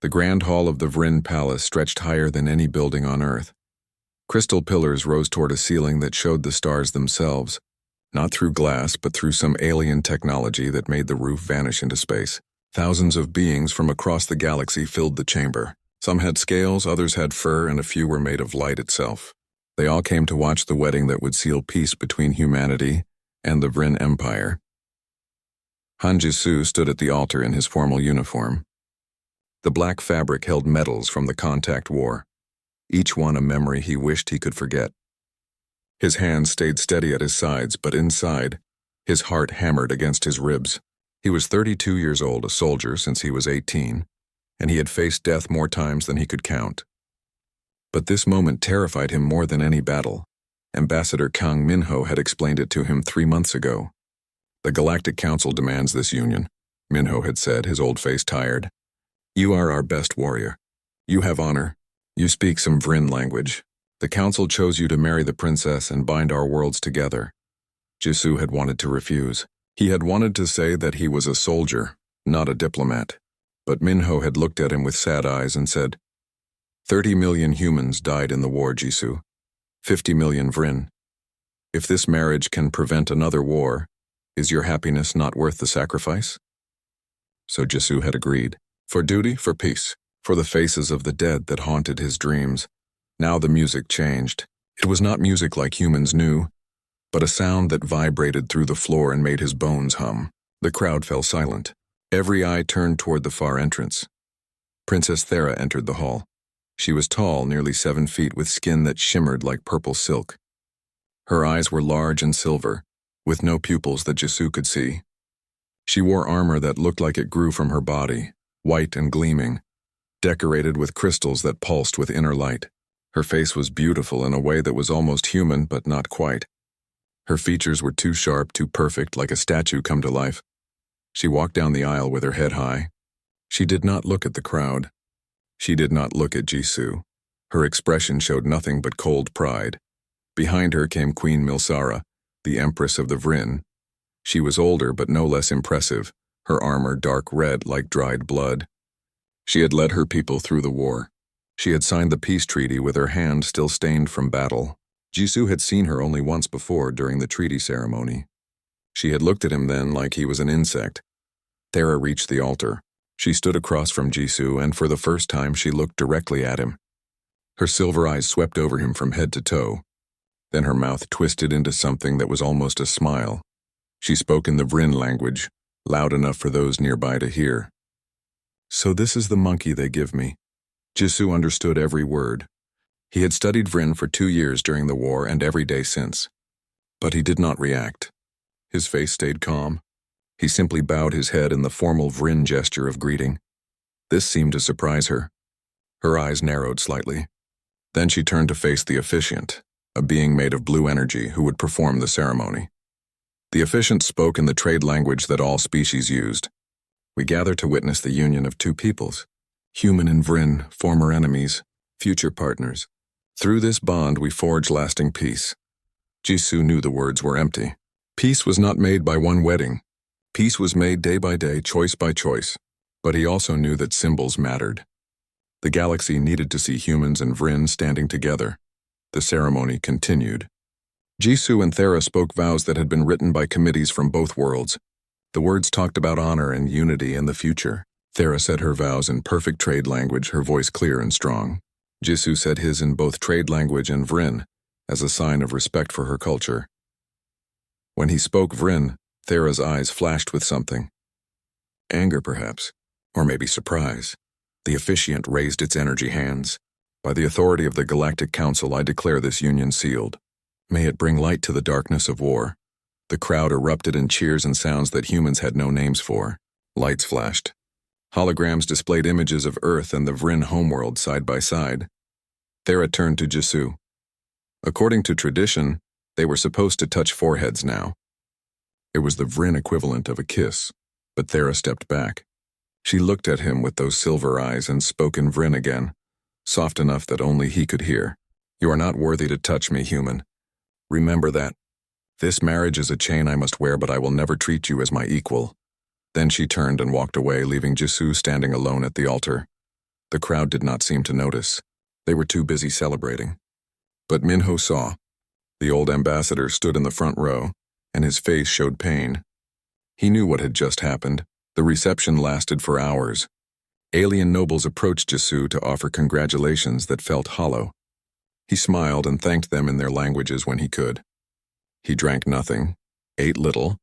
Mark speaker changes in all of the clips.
Speaker 1: The grand hall of the Vryn Palace stretched higher than any building on Earth. Crystal pillars rose toward a ceiling that showed the stars themselves, not through glass but through some alien technology that made the roof vanish into space. Thousands of beings from across the galaxy filled the chamber. Some had scales, others had fur, and a few were made of light itself. They all came to watch the wedding that would seal peace between humanity and the Vryn Empire. Han Jisoo stood at the altar in his formal uniform. The black fabric held medals from the contact war, each one a memory he wished he could forget. His hands stayed steady at his sides, but inside, his heart hammered against his ribs. He was 32 years old, a soldier since he was 18, and he had faced death more times than he could count. But this moment terrified him more than any battle. Ambassador Kang Minho had explained it to him 3 months ago. "The Galactic Council demands this union," Minho had said, his old face tired. "You are our best warrior. You have honor. You speak some Vryn language. The Council chose you to marry the princess and bind our worlds together." Jisoo had wanted to refuse. He had wanted to say that he was a soldier, not a diplomat. But Minho had looked at him with sad eyes and said, 30 million humans died in the war, Jisoo. 50 million Vryn. If this marriage can prevent another war, is your happiness not worth the sacrifice? So Jisoo had agreed. For duty, for peace, for the faces of the dead that haunted his dreams. Now the music changed. It was not music like humans knew, but a sound that vibrated through the floor and made his bones hum. The crowd fell silent. Every eye turned toward the far entrance. Princess Thera entered the hall. She was tall, nearly 7 feet, with skin that shimmered like purple silk. Her eyes were large and silver, with no pupils that Jisoo could see. She wore armor that looked like it grew from her body, white and gleaming, decorated with crystals that pulsed with inner light. Her face was beautiful in a way that was almost human, but not quite. Her features were too sharp, too perfect, like a statue come to life. She walked down the aisle with her head high. She did not look at the crowd. She did not look at Jisoo. Her expression showed nothing but cold pride. Behind her came Queen Milsara, the Empress of the Vryn. She was older but no less impressive, her armor dark red like dried blood. She had led her people through the war. She had signed the peace treaty with her hand still stained from battle. Jisoo had seen her only once before during the treaty ceremony. She had looked at him then like he was an insect. Thera reached the altar. She stood across from Jisoo, and for the first time she looked directly at him. Her silver eyes swept over him from head to toe. Then her mouth twisted into something that was almost a smile. She spoke in the Vryn language, loud enough for those nearby to hear. "So this is the monkey they give me." Jisoo understood every word. He had studied Vryn for 2 years during the war and every day since. But he did not react. His face stayed calm. He simply bowed his head in the formal Vryn gesture of greeting. This seemed to surprise her. Her eyes narrowed slightly. Then she turned to face the officiant, a being made of blue energy who would perform the ceremony. The officiant spoke in the trade language that all species used. "We gather to witness the union of 2 peoples, human and Vryn, former enemies, future partners. Through this bond we forge lasting peace." Jisoo knew the words were empty. Peace was not made by one wedding. Peace was made day by day, choice by choice. But he also knew that symbols mattered. The galaxy needed to see humans and Vryn standing together. The ceremony continued. Jisoo and Thera spoke vows that had been written by committees from both worlds. The words talked about honor and unity and the future. Thera said her vows in perfect trade language, her voice clear and strong. Jisoo said his in both trade language and Vryn, as a sign of respect for her culture. When he spoke Vryn, Thera's eyes flashed with something. Anger, perhaps, or maybe surprise. The officiant raised its energy hands. "By the authority of the Galactic Council, I declare this union sealed. May it bring light to the darkness of war." The crowd erupted in cheers and sounds that humans had no names for. Lights flashed. Holograms displayed images of Earth and the Vryn homeworld side by side. Thera turned to Jisoo. According to tradition, they were supposed to touch foreheads now. It was the Vryn equivalent of a kiss, but Thera stepped back. She looked at him with those silver eyes and spoke in Vryn again, soft enough that only he could hear. "You are not worthy to touch me, human. Remember that. This marriage is a chain I must wear, but I will never treat you as my equal." Then she turned and walked away, leaving Jisoo standing alone at the altar. The crowd did not seem to notice. They were too busy celebrating. But Minho saw. The old ambassador stood in the front row, and his face showed pain. He knew what had just happened. The reception lasted for hours. Alien nobles approached Jisoo to offer congratulations that felt hollow. He smiled and thanked them in their languages when he could. He drank nothing, ate little,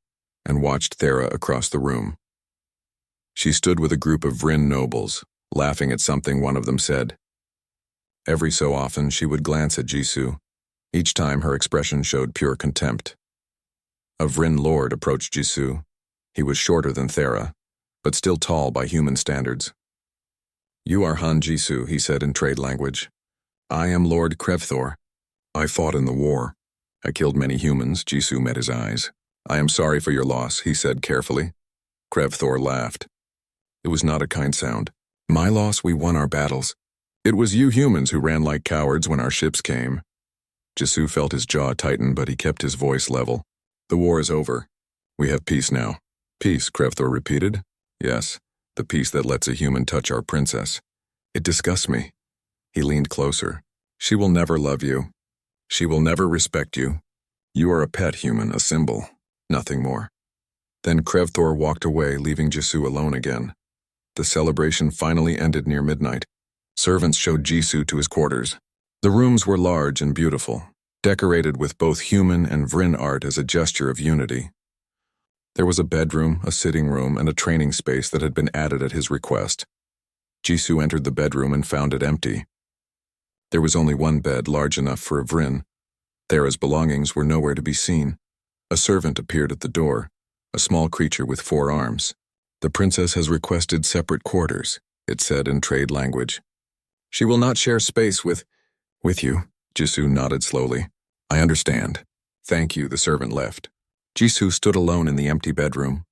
Speaker 1: and watched Thera across the room. She stood with a group of Vryn nobles, laughing at something one of them said. Every so often she would glance at Jisoo. Each time her expression showed pure contempt. A Vryn lord approached Jisoo. He was shorter than Thera, but still tall by human standards. "You are Han Jisoo," he said in trade language. "I am Lord Krevthor. I fought in the war. I killed many humans." Jisoo met his eyes. "I am sorry for your loss," he said carefully. Krevthor laughed. It was not a kind sound. "My loss, we won our battles. It was you humans who ran like cowards when our ships came." Jisoo felt his jaw tighten, but he kept his voice level. "The war is over. We have peace now." "Peace," Krevthor repeated. "Yes, the peace that lets a human touch our princess. It disgusts me." He leaned closer. "She will never love you. She will never respect you. You are a pet human, a symbol, nothing more." Then Krevthor walked away, leaving Jisoo alone again. The celebration finally ended near midnight. Servants showed Jisoo to his quarters. The rooms were large and beautiful, decorated with both human and Vryn art as a gesture of unity. There was a bedroom, a sitting room, and a training space that had been added at his request. Jisoo entered the bedroom and found it empty. There was only one bed large enough for a Vryn. Thera's belongings were nowhere to be seen. A servant appeared at the door, a small creature with 4 arms. "The princess has requested separate quarters," it said in trade language. "She will not share space with you." Jisoo nodded slowly. "I understand. Thank you." The servant left. Jisoo stood alone in the empty bedroom.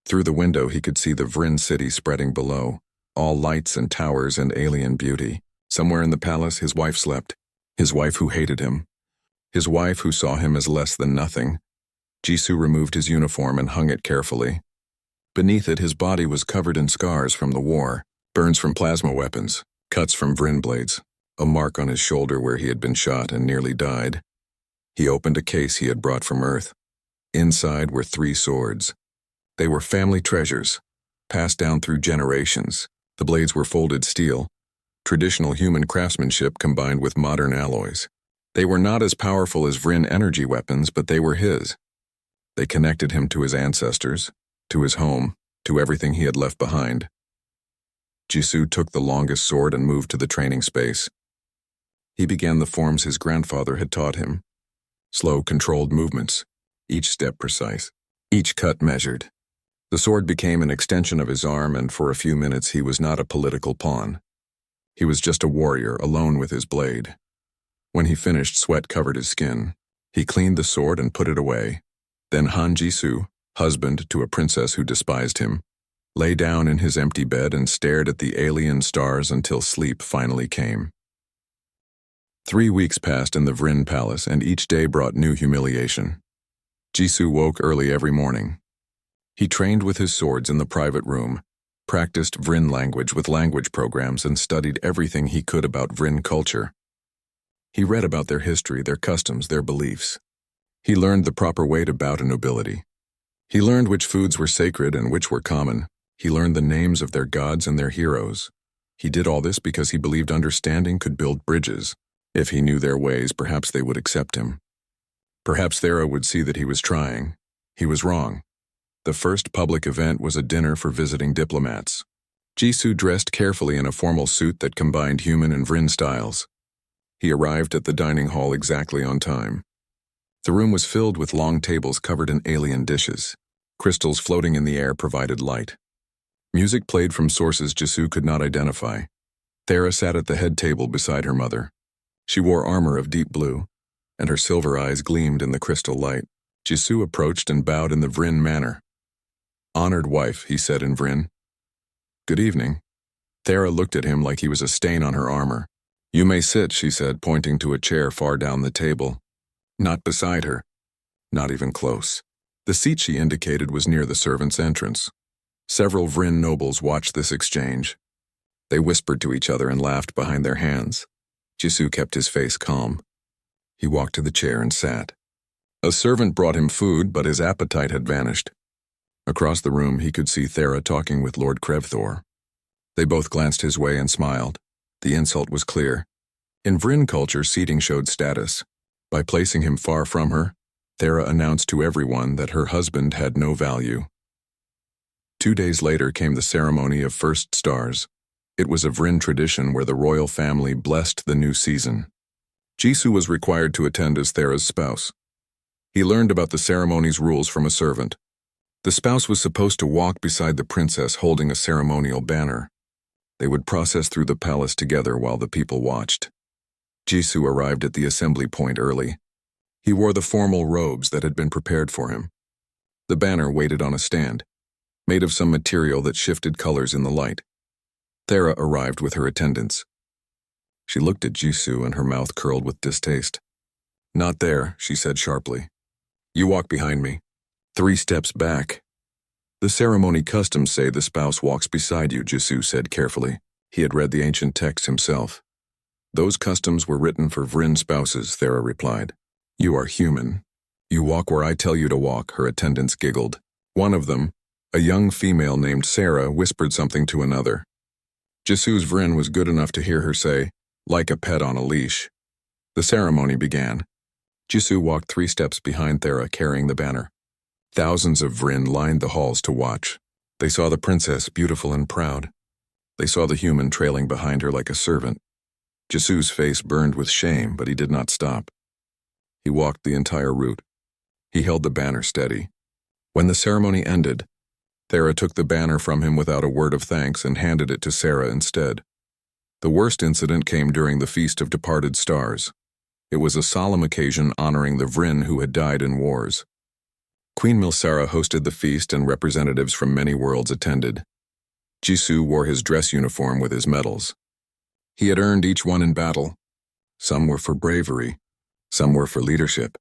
Speaker 1: Through the window he could see the Vryn city spreading below, all lights and towers and alien beauty. Somewhere in the palace his wife slept. His wife who hated him. His wife who saw him as less than nothing. Jisoo removed his uniform and hung it carefully. Beneath it his body was covered in scars from the war, burns from plasma weapons, cuts from Vryn blades, a mark on his shoulder where he had been shot and nearly died. He opened a case he had brought from Earth. Inside were 3 swords. They were family treasures, passed down through generations. The blades were folded steel, traditional human craftsmanship combined with modern alloys. They were not as powerful as Vryn energy weapons, but they were his. They connected him to his ancestors, to his home, to everything he had left behind. Jisoo took the longest sword and moved to the training space. He began the forms his grandfather had taught him. Slow, controlled movements, each step precise, each cut measured. The sword became an extension of his arm, and for a few minutes he was not a political pawn. He was just a warrior, alone with his blade. When he finished, sweat covered his skin. He cleaned the sword and put it away. Then Han Jisoo, husband to a princess who despised him, lay down in his empty bed and stared at the alien stars until sleep finally came. 3 weeks passed in the Vryn palace, and each day brought new humiliation. Jisoo woke early every morning. He trained with his swords in the private room, practiced Vryn language with language programs, and studied everything he could about Vryn culture. He read about their history, their customs, their beliefs. He learned the proper way to bow to nobility. He learned which foods were sacred and which were common. He learned the names of their gods and their heroes. He did all this because he believed understanding could build bridges. If he knew their ways, perhaps they would accept him. Perhaps Thera would see that he was trying. He was wrong. The first public event was a dinner for visiting diplomats. Jisoo dressed carefully in a formal suit that combined human and Vryn styles. He arrived at the dining hall exactly on time. The room was filled with long tables covered in alien dishes. Crystals floating in the air provided light. Music played from sources Jisoo could not identify. Thera sat at the head table beside her mother. She wore armor of deep blue, and her silver eyes gleamed in the crystal light. Jisoo approached and bowed in the Vryn manner. "Honored wife," he said in Vryn. "Good evening." Thera looked at him like he was a stain on her armor. "You may sit," she said, pointing to a chair far down the table. Not beside her, not even close. The seat she indicated was near the servants' entrance. Several Vryn nobles watched this exchange. They whispered to each other and laughed behind their hands. Jisoo kept his face calm. He walked to the chair and sat. A servant brought him food, but his appetite had vanished. Across the room, he could see Thera talking with Lord Krevthor. They both glanced his way and smiled. The insult was clear. In Vryn culture, seating showed status. By placing him far from her, Thera announced to everyone that her husband had no value. 2 days later came the ceremony of first stars. It was a Vryn tradition where the royal family blessed the new season. Jisoo was required to attend as Thera's spouse. He learned about the ceremony's rules from a servant. The spouse was supposed to walk beside the princess holding a ceremonial banner. They would process through the palace together while the people watched. Jisoo arrived at the assembly point early. He wore the formal robes that had been prepared for him. The banner waited on a stand, made of some material that shifted colors in the light. Thera arrived with her attendants. She looked at Jisoo and her mouth curled with distaste. "Not there," she said sharply. "You walk behind me. 3 steps back." "The ceremony customs say the spouse walks beside you," Jisoo said carefully. He had read the ancient text himself. "Those customs were written for Vryn spouses," Thera replied. "You are human. You walk where I tell you to walk," her attendants giggled. One of them, a young female named Sarah, whispered something to another. Jisoo's Vryn was good enough to hear her say, "like a pet on a leash." The ceremony began. Jisoo walked 3 steps behind Thera carrying the banner. Thousands of Vryn lined the halls to watch. They saw the princess, beautiful and proud. They saw the human trailing behind her like a servant. Jisoo's face burned with shame, but he did not stop. He walked the entire route. He held the banner steady. When the ceremony ended, Thera took the banner from him without a word of thanks and handed it to Sarah instead. The worst incident came during the Feast of Departed Stars. It was a solemn occasion honoring the Vryn who had died in wars. Queen Milsara hosted the feast and representatives from many worlds attended. Jisoo wore his dress uniform with his medals. He had earned each one in battle. Some were for bravery, some were for leadership.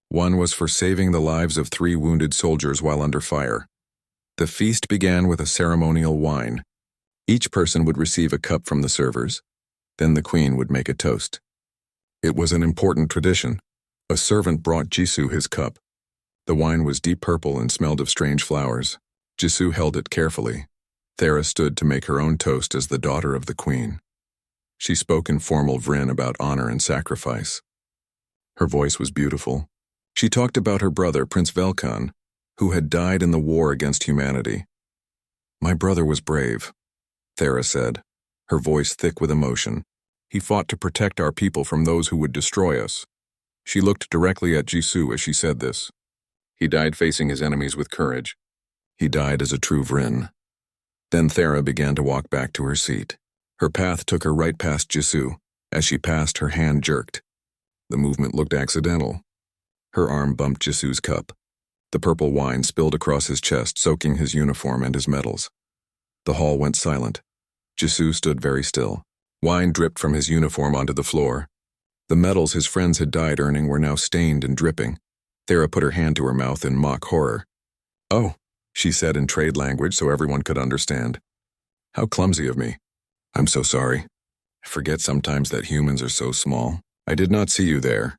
Speaker 1: One was for saving the lives of 3 wounded soldiers while under fire. The feast began with a ceremonial wine. Each person would receive a cup from the servers. Then the queen would make a toast. It was an important tradition. A servant brought Jisoo his cup. The wine was deep purple and smelled of strange flowers. Jisoo held it carefully. Thera stood to make her own toast as the daughter of the queen. She spoke in formal Vryn about honor and sacrifice. Her voice was beautiful. She talked about her brother, Prince Velkan, who had died in the war against humanity. "My brother was brave," Thera said, her voice thick with emotion. "He fought to protect our people from those who would destroy us." She looked directly at Jisoo as she said this. "He died facing his enemies with courage. He died as a true Vryn." Then Thera began to walk back to her seat. Her path took her right past Jisoo. As she passed, her hand jerked. The movement looked accidental. Her arm bumped Jisoo's cup. The purple wine spilled across his chest, soaking his uniform and his medals. The hall went silent. Jisoo stood very still. Wine dripped from his uniform onto the floor. The medals his friends had died earning were now stained and dripping. Thera put her hand to her mouth in mock horror. "Oh," she said in trade language so everyone could understand. "How clumsy of me. I'm so sorry. I forget sometimes that humans are so small. I did not see you there."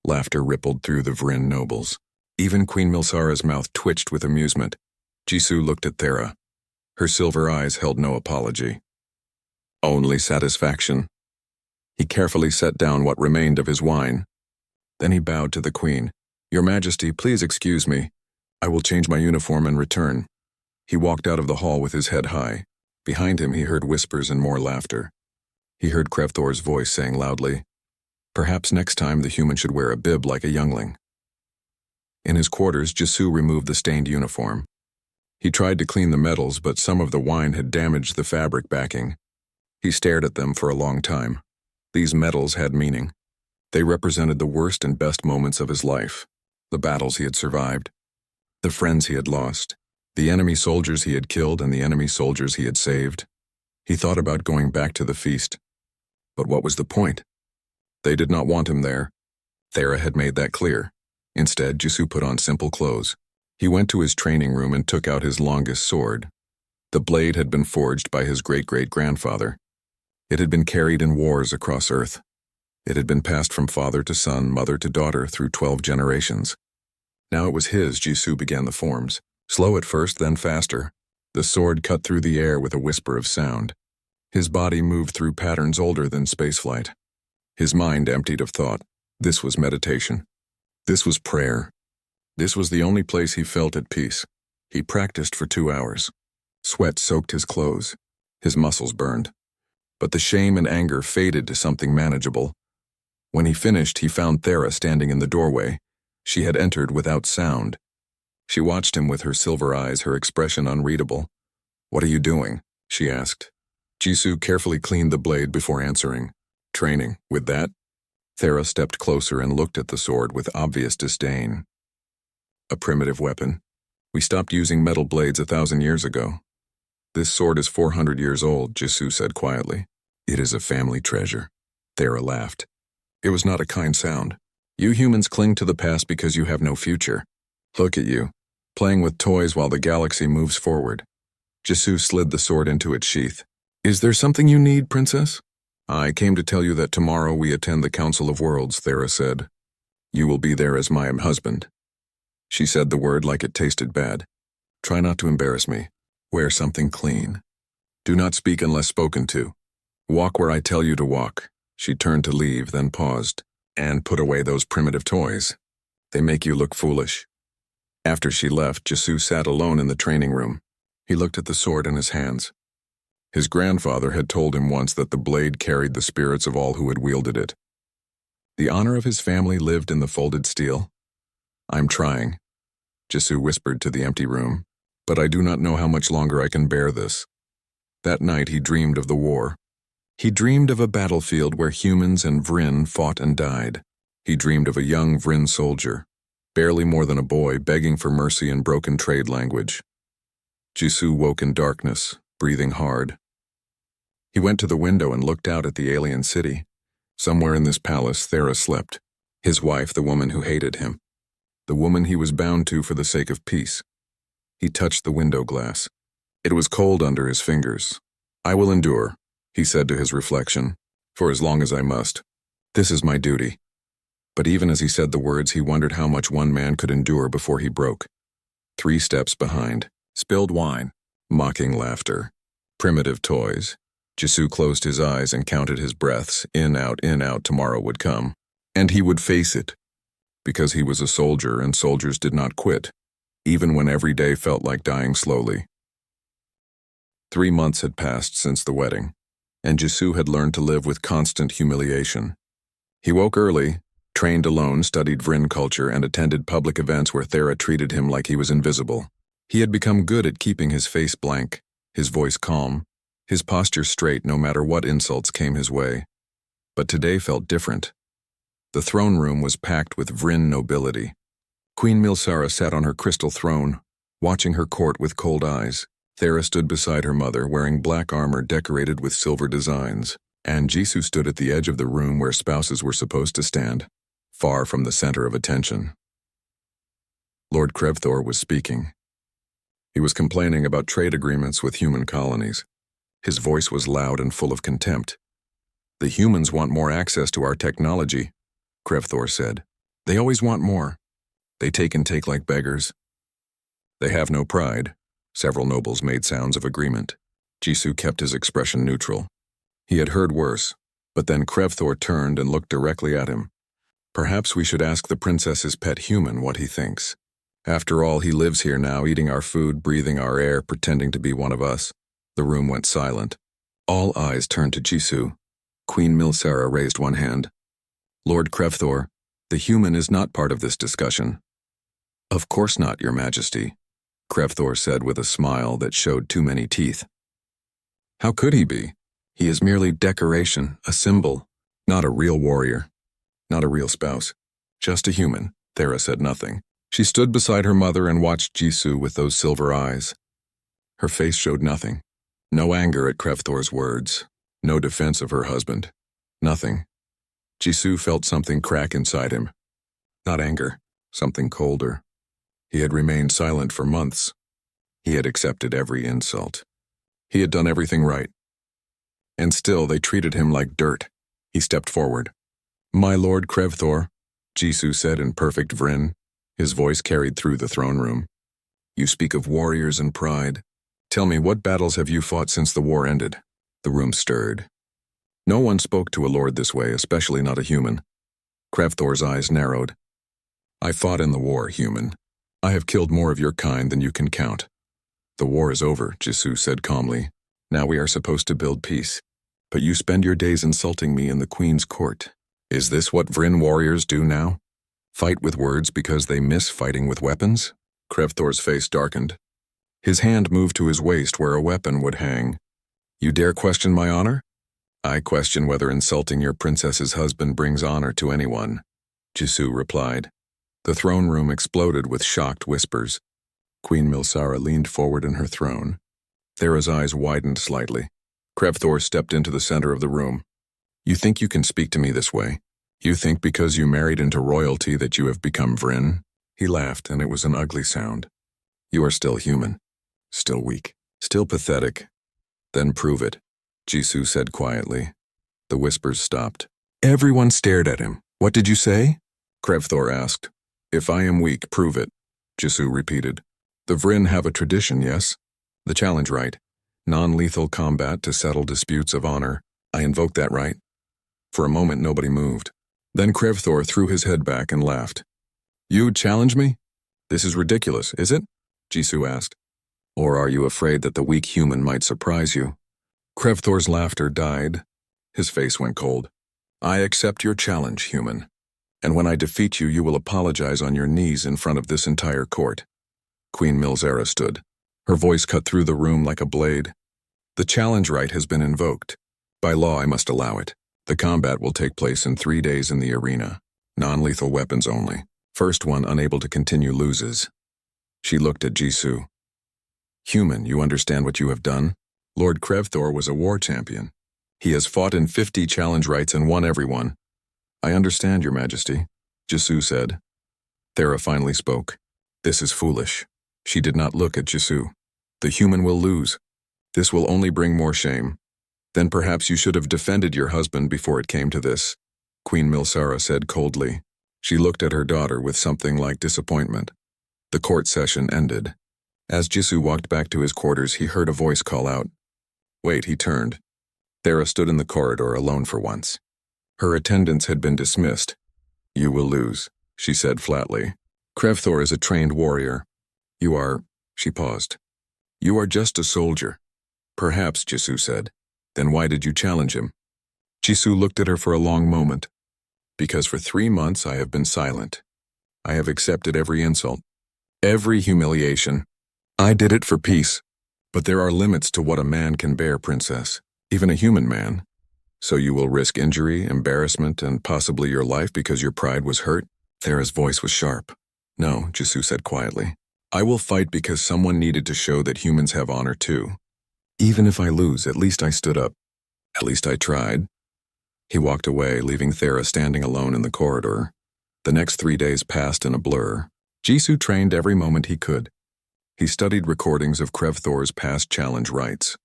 Speaker 1: Laughter rippled through the Vryn nobles. Even Queen Milsara's mouth twitched with amusement. Jisoo looked at Thera. Her silver eyes held no apology. Only satisfaction. He carefully set down what remained of his wine. Then he bowed to the queen. "Your Majesty, please excuse me. I will change my uniform and return." He walked out of the hall with his head high. Behind him he heard whispers and more laughter. He heard Krevthor's voice saying loudly, "Perhaps next time the human should wear a bib like a youngling." In his quarters, Jisoo removed the stained uniform. He tried to clean the medals, but some of the wine had damaged the fabric backing. He stared at them for a long time. These medals had meaning. They represented the worst and best moments of his life. The battles he had survived, the friends he had lost, the enemy soldiers he had killed and the enemy soldiers he had saved. He thought about going back to the feast. But what was the point? They did not want him there. Thera had made that clear. Instead, Jisoo put on simple clothes. He went to his training room and took out his longest sword. The blade had been forged by his great-great-grandfather. It had been carried in wars across Earth. It had been passed from father to son, mother to daughter through 12 generations. Now it was his. Jisoo began the forms. Slow at first, then faster. The sword cut through the air with a whisper of sound. His body moved through patterns older than spaceflight. His mind emptied of thought. This was meditation. This was prayer. This was the only place he felt at peace. He practiced for 2 hours. Sweat soaked his clothes. His muscles burned. But the shame and anger faded to something manageable. When he finished, he found Thera standing in the doorway. She had entered without sound. She watched him with her silver eyes, her expression unreadable. "What are you doing?" she asked. Jisoo carefully cleaned the blade before answering. "Training. With that?" Thera stepped closer and looked at the sword with obvious disdain. "A primitive weapon. We stopped using metal blades 1,000 years ago. This sword is 400 years old," Jisoo said quietly. "It is a family treasure." Thera laughed. It was not a kind sound. "You humans cling to the past because you have no future. Look at you, playing with toys while the galaxy moves forward." Jisoo slid the sword into its sheath. "Is there something you need, Princess?" "I came to tell you that tomorrow we attend the Council of Worlds," Thera said. "You will be there as my husband." She said the word like it tasted bad. "Try not to embarrass me. Wear something clean. Do not speak unless spoken to. Walk where I tell you to walk." She turned to leave, then paused. "And put away those primitive toys. They make you look foolish." After she left, Jisoo sat alone in the training room. He looked at the sword in his hands. His grandfather had told him once that the blade carried the spirits of all who had wielded it. The honor of his family lived in the folded steel. "I'm trying," Jisoo whispered to the empty room, "but I do not know how much longer I can bear this." That night he dreamed of the war. He dreamed of a battlefield where humans and Vryn fought and died. He dreamed of a young Vryn soldier, barely more than a boy, begging for mercy in broken trade language. Jisoo woke in darkness, breathing hard. He went to the window and looked out at the alien city. Somewhere in this palace, Thera slept. His wife, the woman who hated him. The woman he was bound to for the sake of peace. He touched the window glass. It was cold under his fingers. "I will endure," he said to his reflection, "for as long as I must. This is my duty." But even as he said the words, he wondered how much one man could endure before he broke. 3 steps behind. Spilled wine. Mocking laughter. Primitive toys. Jisoo closed his eyes and counted his breaths. In, out, tomorrow would come. And he would face it. Because he was a soldier, and soldiers did not quit, even when every day felt like dying slowly. 3 months had passed since the wedding, and Jisoo had learned to live with constant humiliation. He woke early, trained alone, studied Vryn culture, and attended public events where Thera treated him like he was invisible. He had become good at keeping his face blank, his voice calm, his posture straight no matter what insults came his way. But today felt different. The throne room was packed with Vryn nobility. Queen Milsara sat on her crystal throne, watching her court with cold eyes. Thera stood beside her mother, wearing black armor decorated with silver designs, and Jisoo stood at the edge of the room where spouses were supposed to stand, far from the center of attention. Lord Krevthor was speaking. He was complaining about trade agreements with human colonies. His voice was loud and full of contempt. "The humans want more access to our technology," Krevthor said. "They always want more. They take and take like beggars. They have no pride." Several nobles made sounds of agreement. Jisoo kept his expression neutral. He had heard worse, but then Krevthor turned and looked directly at him. "Perhaps we should ask the princess's pet human what he thinks. After all, he lives here now, eating our food, breathing our air, pretending to be one of us." The room went silent. All eyes turned to Jisoo. Queen Milsara raised one hand. "Lord Krevthor, the human is not part of this discussion." "Of course not, Your Majesty," Krevthor said with a smile that showed too many teeth. "How could he be? He is merely decoration, a symbol, not a real warrior, not a real spouse. Just a human." Thera said nothing. She stood beside her mother and watched Jisoo with those silver eyes. Her face showed nothing. No anger at Krevthor's words. No defense of her husband. Nothing. Jisoo felt something crack inside him. Not anger, something colder. He had remained silent for months. He had accepted every insult. He had done everything right. And still they treated him like dirt. He stepped forward. "My lord Krevthor," Jisoo said in perfect Vrin. His voice carried through the throne room. "You speak of warriors and pride. Tell me, what battles have you fought since the war ended?" The room stirred. No one spoke to a lord this way, especially not a human. Krevthor's eyes narrowed. "I fought in the war, human. I have killed more of your kind than you can count." "The war is over," Jisoo said calmly. "Now we are supposed to build peace. But you spend your days insulting me in the Queen's court. Is this what Vrin warriors do now? Fight with words because they miss fighting with weapons?" Krevthor's face darkened. His hand moved to his waist where a weapon would hang. "You dare question my honor?" "I question whether insulting your princess's husband brings honor to anyone," Jisoo replied. The throne room exploded with shocked whispers. Queen Milsara leaned forward in her throne. Thera's eyes widened slightly. Krevthor stepped into the center of the room. "You think you can speak to me this way? You think because you married into royalty that you have become Vrin?" He laughed, and it was an ugly sound. "You are still human. Still weak. Still pathetic." "Then prove it," Jisoo said quietly. The whispers stopped. Everyone stared at him. "What did you say?" Krevthor asked. "If I am weak, prove it," Jisoo repeated. "The Vrin have a tradition, yes? The challenge right. Non-lethal combat to settle disputes of honor. I invoke that right." For a moment nobody moved. Then Krevthor threw his head back and laughed. "You challenge me? This is ridiculous, is it?" Jisoo asked. "Or are you afraid that the weak human might surprise you?" Krevthor's laughter died. His face went cold. "I accept your challenge, human. And when I defeat you, you will apologize on your knees in front of this entire court." Queen Milsara stood. Her voice cut through the room like a blade. "The challenge right has been invoked. By law, I must allow it. The combat will take place in 3 days in the arena. Non-lethal weapons only. First one unable to continue loses." She looked at Jisoo. "Human, you understand what you have done? Lord Krevthor was a war champion. He has fought in 50 challenge rights and won every one." "I understand, Your Majesty," Jisoo said. Thera finally spoke. "This is foolish." She did not look at Jisoo. "The human will lose. This will only bring more shame. Then perhaps you should have defended your husband before it came to this," Queen Milsara said coldly. She looked at her daughter with something like disappointment. The court session ended. As Jisoo walked back to his quarters, he heard a voice call out. "Wait," he turned. Thera stood in the corridor alone for once. Her attendants had been dismissed. "You will lose," she said flatly. "Krevthor is a trained warrior. You are—" She paused. "You are just a soldier." "Perhaps," Jisoo said. "Then why did you challenge him?" Jisoo looked at her for a long moment. "Because for 3 months I have been silent. I have accepted every insult, every humiliation. I did it for peace. But there are limits to what a man can bear, princess, even a human man. So you will risk injury, embarrassment, and possibly your life because your pride was hurt?" Thera's voice was sharp. "No," Jisoo said quietly. "I will fight because someone needed to show that humans have honor too. Even if I lose, at least I stood up. At least I tried." He walked away, leaving Thera standing alone in the corridor. The next 3 days passed in a blur. Jisoo trained every moment he could. He studied recordings of Krevthor's past challenge rights.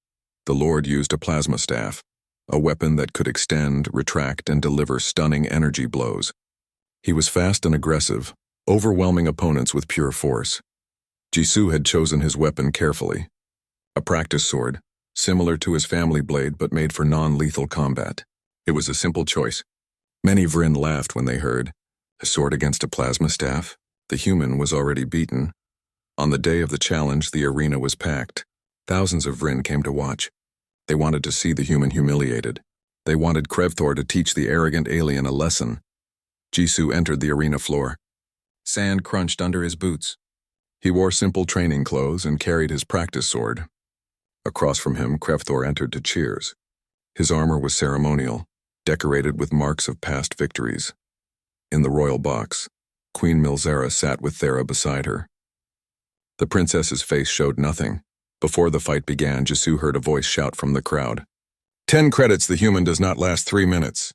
Speaker 1: The Lord used a plasma staff, a weapon that could extend, retract, and deliver stunning energy blows. He was fast and aggressive, overwhelming opponents with pure force. Jisoo had chosen his weapon carefully. A practice sword, similar to his family blade but made for non-lethal combat. It was a simple choice. Many Vrin laughed when they heard, a sword against a plasma staff? The human was already beaten. On the day of the challenge, the arena was packed. Thousands of Vrin came to watch. They wanted to see the human humiliated. They wanted Krevthor to teach the arrogant alien a lesson. Jisoo entered the arena floor. Sand crunched under his boots. He wore simple training clothes and carried his practice sword. Across from him, Krevthor entered to cheers. His armor was ceremonial, decorated with marks of past victories. In the royal box, Queen Milsara sat with Thera beside her. The princess's face showed nothing. Before the fight began, Jisoo heard a voice shout from the crowd. 10 credits, the human does not last 3 minutes.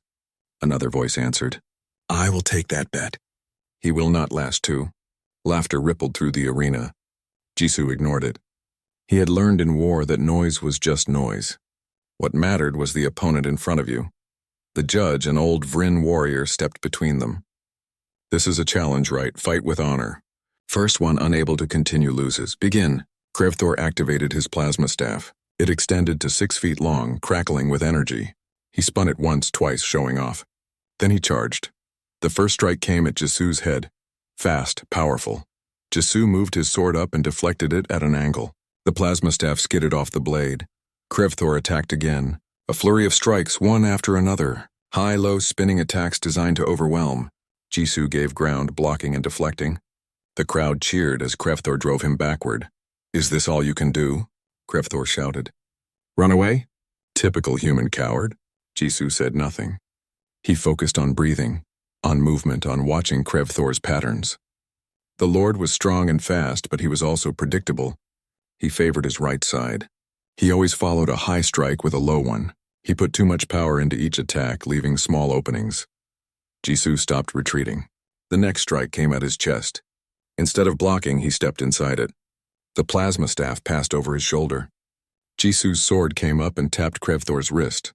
Speaker 1: Another voice answered. I will take that bet. He will not last 2. Laughter rippled through the arena. Jisoo ignored it. He had learned in war that noise was just noise. What mattered was the opponent in front of you. The judge, an old Vryn warrior, stepped between them. "This is a challenge, right? Fight with honor. First one unable to continue loses. Begin." Krevthor activated his plasma staff. It extended to 6 feet long, crackling with energy. He spun it once, twice, showing off. Then he charged. The first strike came at Jisu's head. Fast, powerful. Jisu moved his sword up and deflected it at an angle. The plasma staff skidded off the blade. Krevthor attacked again. A flurry of strikes, one after another. High-low spinning attacks designed to overwhelm. Jisu gave ground, blocking and deflecting. The crowd cheered as Krevthor drove him backward. "Is this all you can do?" Krevthor shouted. "Run away?" "Typical human coward." Jisu said nothing. He focused on breathing, on movement, on watching Krevthor's patterns. The Lord was strong and fast, but he was also predictable. He favored his right side. He always followed a high strike with a low one. He put too much power into each attack, leaving small openings. Jisu stopped retreating. The next strike came at his chest. Instead of blocking, he stepped inside it. The plasma staff passed over his shoulder. Jisu's sword came up and tapped Krevthor's wrist.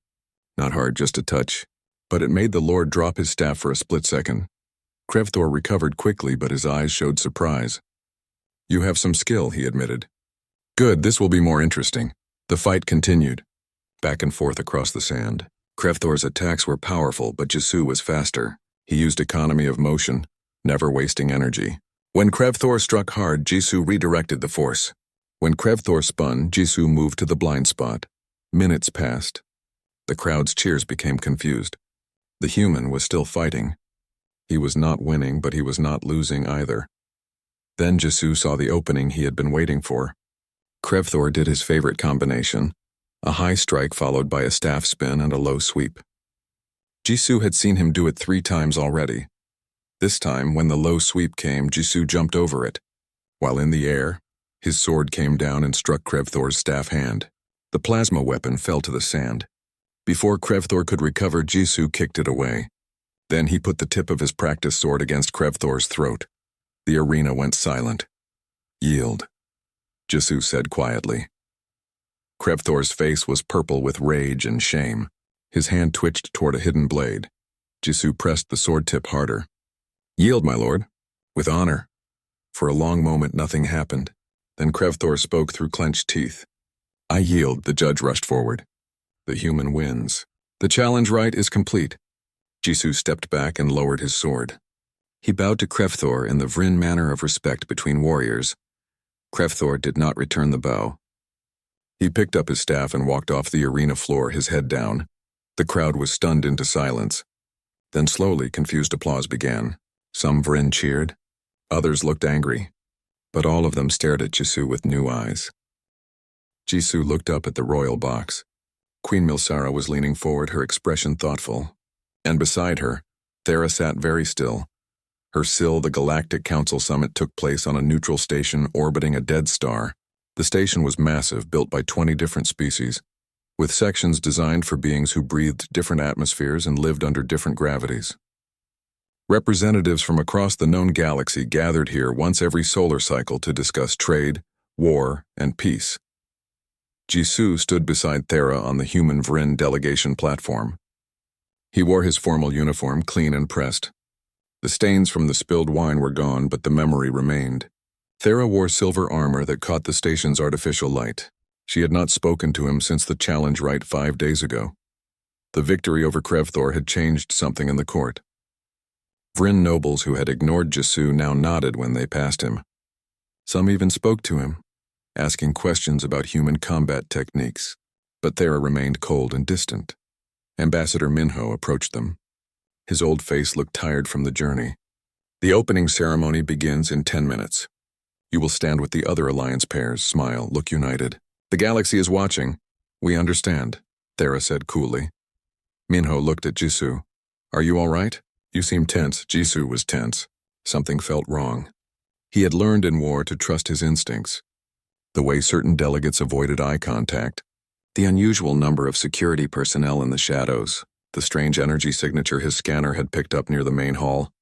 Speaker 1: Not hard, just a touch. But it made the Lord drop his staff for a split second. Krevthor recovered quickly, but his eyes showed surprise. "You have some skill," he admitted. "Good, this will be more interesting." The fight continued, back and forth across the sand. Krevthor's attacks were powerful, but Jisu was faster. He used economy of motion, never wasting energy. When Krevthor struck hard, Jisu redirected the force. When Krevthor spun, Jisu moved to the blind spot. Minutes passed. The crowd's cheers became confused. The human was still fighting. He was not winning, but he was not losing either. Then Jisu saw the opening he had been waiting for. Krevthor did his favorite combination, a high strike followed by a staff spin and a low sweep. Jisu had seen him do it 3 times already. This time, when the low sweep came, Jisu jumped over it. While in the air, his sword came down and struck Krevthor's staff hand. The plasma weapon fell to the sand. Before Krevthor could recover, Jisu kicked it away. Then he put the tip of his practice sword against Krevthor's throat. The arena went silent. "Yield," Jisu said quietly. Krevthor's face was purple with rage and shame. His hand twitched toward a hidden blade. Jisu pressed the sword tip harder. "Yield, my lord." "With honor." For a long moment nothing happened. Then Krevthor spoke through clenched teeth. "I yield," the judge rushed forward. "The human wins. The challenge rite is complete." Jisu stepped back and lowered his sword. He bowed to Krevthor in the Vryn manner of respect between warriors. Krevthor did not return the bow. He picked up his staff and walked off the arena floor, his head down. The crowd was stunned into silence. Then slowly, confused applause began. Some Vryn cheered. Others looked angry. But all of them stared at Jisu with new eyes. Jisu looked up at the royal box. Queen Milsara was leaning forward, her expression thoughtful. And beside her, Thera sat very still. Her sill, the Galactic Council summit, took place on a neutral station orbiting a dead star. The station was massive, built by 20 different species, with sections designed for beings who breathed different atmospheres and lived under different gravities. Representatives from across the known galaxy gathered here once every solar cycle to discuss trade, war, and peace. Jisu stood beside Thera on the human Vryn delegation platform. He wore his formal uniform, clean and pressed. The stains from the spilled wine were gone, but the memory remained. Thera wore silver armor that caught the station's artificial light. She had not spoken to him since the challenge rite 5 days ago. The victory over Krevthor had changed something in the court. Vryn nobles who had ignored Jisu now nodded when they passed him. Some even spoke to him, asking questions about human combat techniques, but Thera remained cold and distant. Ambassador Minho approached them. His old face looked tired from the journey. "The opening ceremony begins in 10 minutes. You will stand with the other alliance pairs, smile, look united. The galaxy is watching. We understand," Thera said coolly. Minho looked at Jisu. "Are you all right? You seem tense." Jisu was tense. Something felt wrong. He had learned in war to trust his instincts. The way certain delegates avoided eye contact, the unusual number of security personnel in the shadows, the strange energy signature his scanner had picked up near the main hall.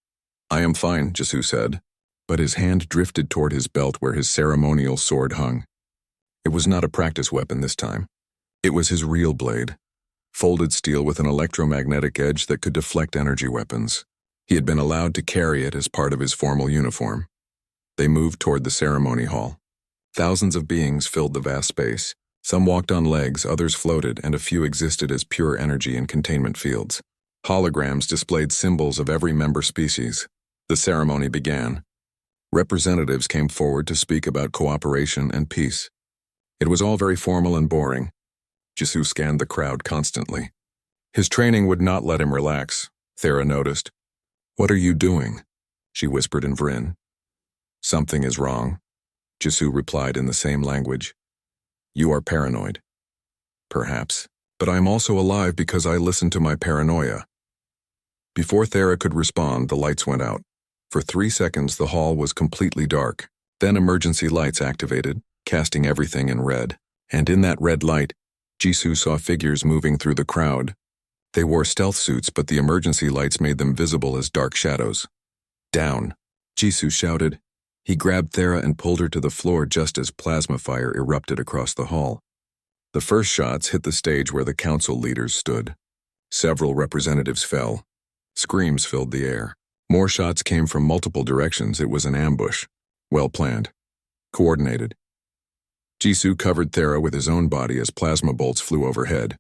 Speaker 1: "I am fine," Jisu said, but his hand drifted toward his belt where his ceremonial sword hung. It was not a practice weapon this time. It was his real blade, folded steel with an electromagnetic edge that could deflect energy weapons. He had been allowed to carry it as part of his formal uniform. They moved toward the ceremony hall. Thousands of beings filled the vast space. Some walked on legs, others floated, and a few existed as pure energy in containment fields. Holograms displayed symbols of every member species. The ceremony began. Representatives came forward to speak about cooperation and peace. It was all very formal and boring. Jisoo scanned the crowd constantly. His training would not let him relax, Thera noticed. "What are you doing?" she whispered in Vrin. "Something is wrong," Jisoo replied in the same language. "You are paranoid." "Perhaps, but I am also alive because I listened to my paranoia." Before Thera could respond, the lights went out. For 3 seconds, the hall was completely dark. Then emergency lights activated, casting everything in red. And in that red light, Jisoo saw figures moving through the crowd. They wore stealth suits, but the emergency lights made them visible as dark shadows. "Down," Jisoo shouted. He grabbed Thera and pulled her to the floor just as plasma fire erupted across the hall. The first shots hit the stage where the council leaders stood. Several representatives fell. Screams filled the air. More shots came from multiple directions. It was an ambush. Well planned. Coordinated. Jisoo covered Thera with his own body as plasma bolts flew overhead.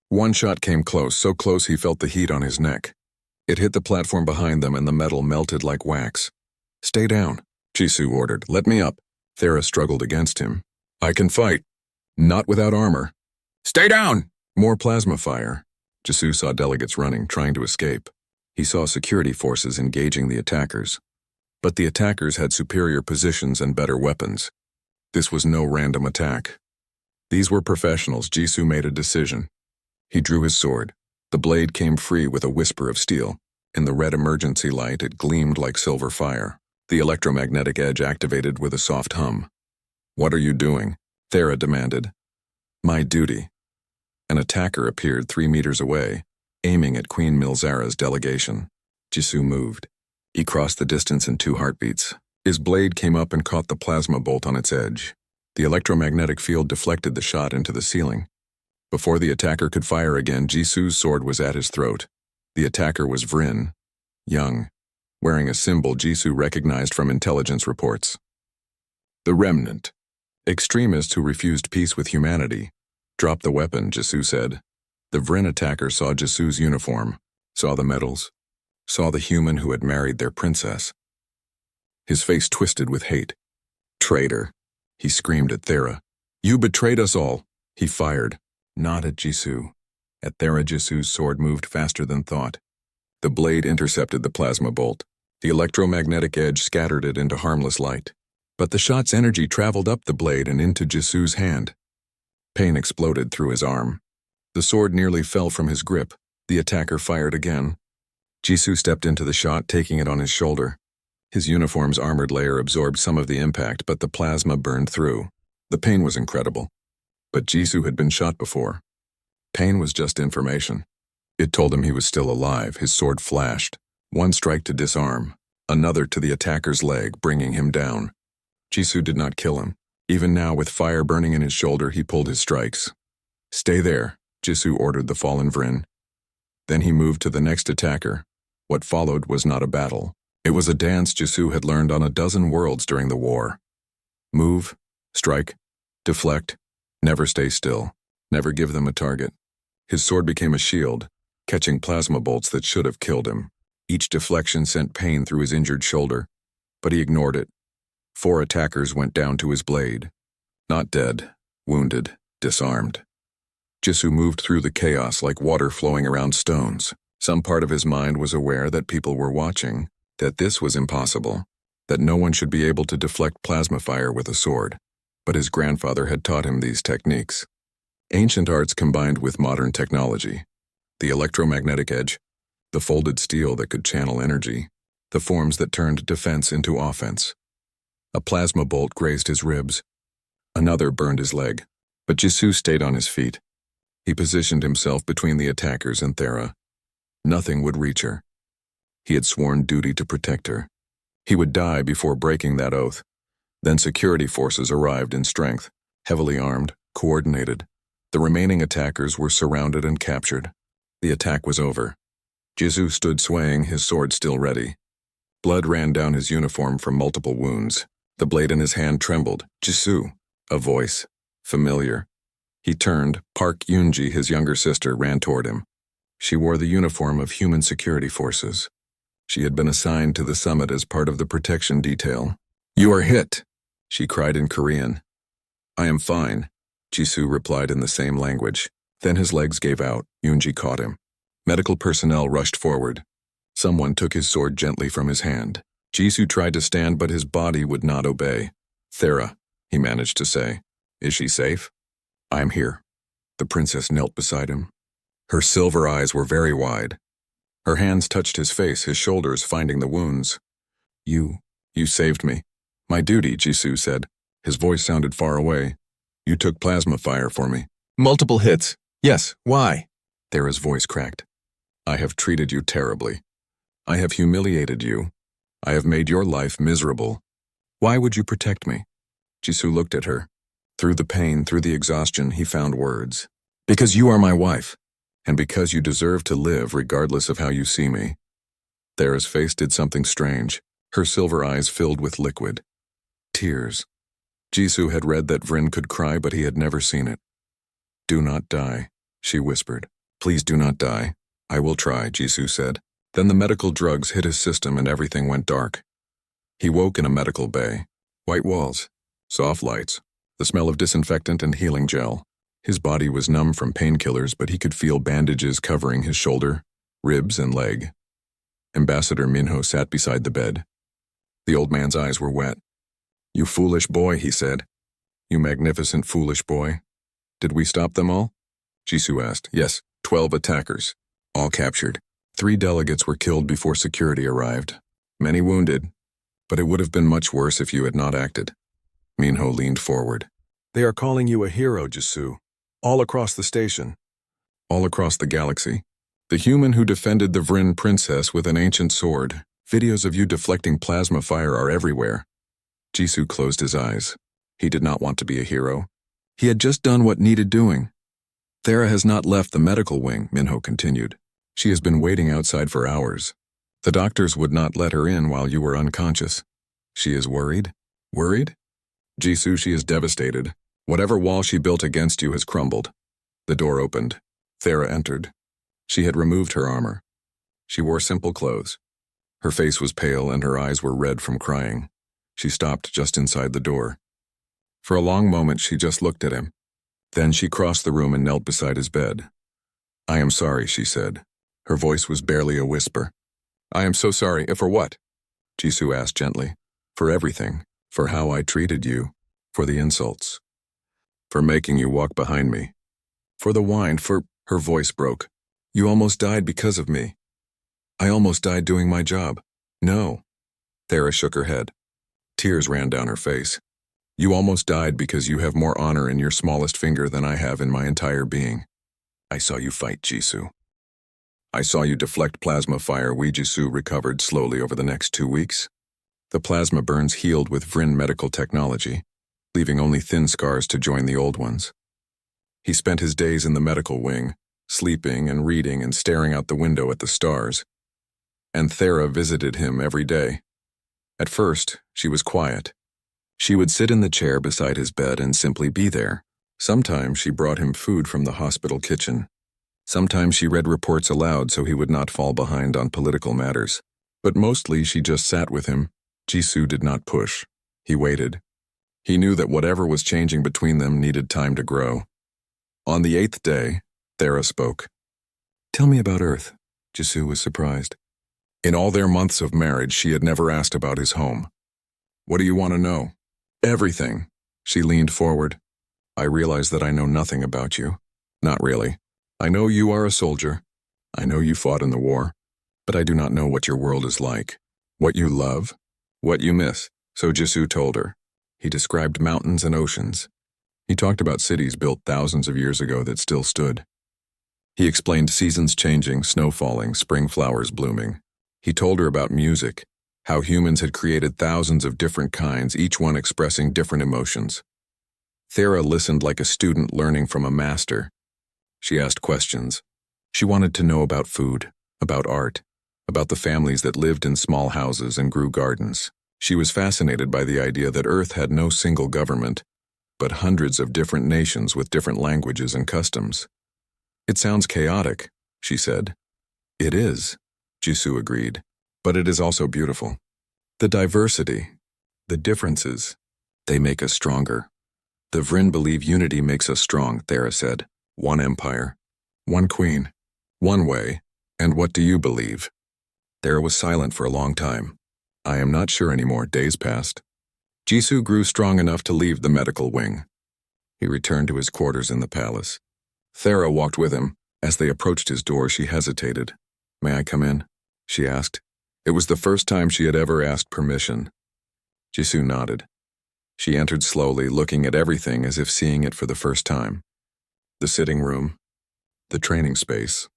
Speaker 1: One shot came close, so close he felt the heat on his neck. It hit the platform behind them and the metal melted like wax. "Stay down," Jisoo ordered. "Let me up." Thera struggled against him. "I can fight." "Not without armor." "Stay down!" More plasma fire. Jisoo saw delegates running, trying to escape. He saw security forces engaging the attackers. But the attackers had superior positions and better weapons. This was no random attack. These were professionals. Jisoo made a decision. He drew his sword. The blade came free with a whisper of steel. In the red emergency light, it gleamed like silver fire. The electromagnetic edge activated with a soft hum. "What are you doing?" Thera demanded. "My duty." An attacker appeared 3 meters away, aiming at Queen Milzara's delegation. Jisoo moved. He crossed the distance in 2 heartbeats. His blade came up and caught the plasma bolt on its edge. The electromagnetic field deflected the shot into the ceiling. Before the attacker could fire again, Jisoo's sword was at his throat. The attacker was Vrin, young, wearing a symbol Jisoo recognized from intelligence reports. The Remnant. Extremists who refused peace with humanity. "Drop the weapon," Jisoo said. The Vrin attacker saw Jisoo's uniform, saw the medals, saw the human who had married their princess. His face twisted with hate. "Traitor," he screamed at Thera. "You betrayed us all." He fired, not at Jisoo. At Thera, Jisoo's sword moved faster than thought. The blade intercepted the plasma bolt. The electromagnetic edge scattered it into harmless light. But the shot's energy traveled up the blade and into Jisoo's hand. Pain exploded through his arm. The sword nearly fell from his grip. The attacker fired again. Jisoo stepped into the shot, taking it on his shoulder. His uniform's armored layer absorbed some of the impact, but the plasma burned through. The pain was incredible. But Jisoo had been shot before. Pain was just information. It told him he was still alive. His sword flashed. One strike to disarm, another to the attacker's leg, bringing him down. Jisoo did not kill him. Even now, with fire burning in his shoulder, he pulled his strikes. "Stay there," Jisoo ordered the fallen Vrin. Then he moved to the next attacker. What followed was not a battle. It was a dance Jisoo had learned on a dozen worlds during the war. Move, strike, deflect, never stay still, never give them a target. His sword became a shield, catching plasma bolts that should have killed him. Each deflection sent pain through his injured shoulder, but he ignored it. 4 attackers went down to his blade. Not dead, wounded, disarmed. Jisoo moved through the chaos like water flowing around stones. Some part of his mind was aware that people were watching, that this was impossible, that no one should be able to deflect plasma fire with a sword. But his grandfather had taught him these techniques. Ancient arts combined with modern technology. The electromagnetic edge, the folded steel that could channel energy, the forms that turned defense into offense. A plasma bolt grazed his ribs. Another burned his leg. But Jisoo stayed on his feet. He positioned himself between the attackers and Thera. Nothing would reach her. He had sworn duty to protect her. He would die before breaking that oath. Then security forces arrived in strength, heavily armed, coordinated. The remaining attackers were surrounded and captured. The attack was over. Jisoo stood swaying, his sword still ready. Blood ran down his uniform from multiple wounds. The blade in his hand trembled. Jisoo. A voice. Familiar. He turned. Park Yoonji, his younger sister, ran toward him. She wore the uniform of human security forces. She had been assigned to the summit as part of the protection detail. "You are hit," she cried in Korean. "I am fine," Jisoo replied in the same language. Then his legs gave out. Yoonji caught him. Medical personnel rushed forward. Someone took his sword gently from his hand. Jisoo tried to stand, but his body would not obey. "Thera," he managed to say. "Is she safe?" "I am here." The princess knelt beside him. Her silver eyes were very wide. Her hands touched his face, his shoulders finding the wounds. You saved me." "My duty," Jisoo said. His voice sounded far away. "You took plasma fire for me." "Multiple hits. Yes, why?" Thera's voice cracked. "I have treated you terribly. I have humiliated you. I have made your life miserable. Why would you protect me?" Jisoo looked at her. Through the pain, through the exhaustion, he found words. "Because you are my wife, and because you deserve to live regardless of how you see me." Thera's face did something strange. Her silver eyes filled with liquid. Tears. Jisoo had read that Vrin could cry, but he had never seen it. "Do not die," she whispered. "Please do not die." "I will try," Jisoo said. Then the medical drugs hit his system and everything went dark. He woke in a medical bay. White walls, soft lights, the smell of disinfectant and healing gel. His body was numb from painkillers, but he could feel bandages covering his shoulder, ribs, and leg. Ambassador Minho sat beside the bed. The old man's eyes were wet. "You foolish boy," he said. "You magnificent foolish boy. Did we stop them all?" Jisoo asked. "Yes, 12 attackers. All captured. 3 delegates were killed before security arrived. Many wounded. But it would have been much worse if you had not acted." Minho leaned forward. "They are calling you a hero, Jisoo. All across the station. All across the galaxy. The human who defended the Vrin princess with an ancient sword. Videos of you deflecting plasma fire are everywhere." Jisoo closed his eyes. He did not want to be a hero. He had just done what needed doing. "Thera has not left the medical wing," Minho continued. "She has been waiting outside for hours. The doctors would not let her in while you were unconscious. She is worried." "Worried?" "Jisoo, she is devastated. Whatever wall she built against you has crumbled." The door opened. Thera entered. She had removed her armor. She wore simple clothes. Her face was pale and her eyes were red from crying. She stopped just inside the door. For a long moment she just looked at him. Then she crossed the room and knelt beside his bed. "I am sorry," she said. Her voice was barely a whisper. "I am so sorry. For what?" Jisoo asked gently. "For everything. For how I treated you. For the insults. For making you walk behind me. For the wine, for—" Her voice broke. "You almost died because of me. I almost died doing my job." "No." Thera shook her head. Tears ran down her face. "You almost died because you have more honor in your smallest finger than I have in my entire being. I saw you fight, Jisoo. I saw you deflect plasma fire." Jisoo recovered slowly over the next 2 weeks. The plasma burns healed with Vrin medical technology, leaving only thin scars to join the old ones. He spent his days in the medical wing, sleeping and reading and staring out the window at the stars. And Thera visited him every day. At first, she was quiet. She would sit in the chair beside his bed and simply be there. Sometimes she brought him food from the hospital kitchen. Sometimes she read reports aloud so he would not fall behind on political matters. But mostly she just sat with him. Jisoo did not push. He waited. He knew that whatever was changing between them needed time to grow. On the 8th day, Thera spoke. "Tell me about Earth." Jisoo was surprised. In all their months of marriage, she had never asked about his home. "What do you want to know?" "Everything." She leaned forward. "I realize that I know nothing about you." "Not really. I know you are a soldier. I know you fought in the war. But I do not know what your world is like. What you love. What you miss." So Jisoo told her. He described mountains and oceans. He talked about cities built thousands of years ago that still stood. He explained seasons changing, snow falling, spring flowers blooming. He told her about music, how humans had created thousands of different kinds, each one expressing different emotions. Thera listened like a student learning from a master. She asked questions. She wanted to know about food, about art, about the families that lived in small houses and grew gardens. She was fascinated by the idea that Earth had no single government, but hundreds of different nations with different languages and customs. It sounds chaotic, she said. It is, Jisoo agreed, but it is also beautiful. The diversity, the differences, they make us stronger. The Vryn believe unity makes us strong, Thera said. One empire, one queen, one way, and what do you believe? Thera was silent for a long time. I am not sure anymore, days passed. Jisoo grew strong enough to leave the medical wing. He returned to his quarters in the palace. Thera walked with him. As they approached his door, she hesitated. May I come in? She asked. It was the first time she had ever asked permission. Jisoo nodded. She entered slowly, looking at everything as if seeing it for the first time. The sitting room, the training space,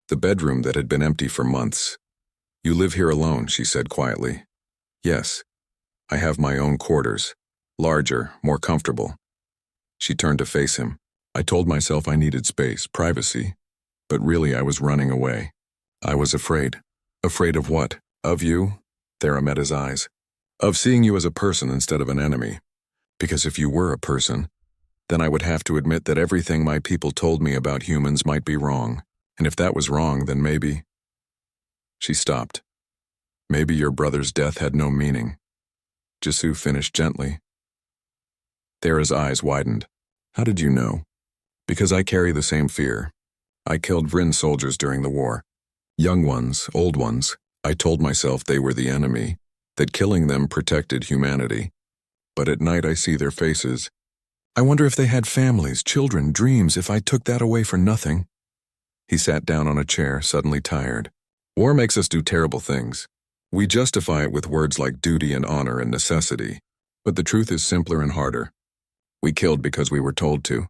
Speaker 1: the bedroom that had been empty for months. You live here alone, she said quietly. Yes. I have my own quarters, larger, more comfortable. She turned to face him. I told myself I needed space, privacy, but really I was running away. I was afraid. Afraid of what? Of you? Thera met his eyes. Of seeing you as a person instead of an enemy. Because if you were a person, then I would have to admit that everything my people told me about humans might be wrong. And if that was wrong, then maybe... She stopped. Maybe your brother's death had no meaning. Jisoo finished gently. Thera's eyes widened. How did you know? Because I carry the same fear. I killed Vryn soldiers during the war. Young ones, old ones. I told myself they were the enemy, that killing them protected humanity. But at night I see their faces. I wonder if they had families, children, dreams, if I took that away for nothing. He sat down on a chair, suddenly tired. War makes us do terrible things. We justify it with words like duty and honor and necessity. But the truth is simpler and harder. We killed because we were told to.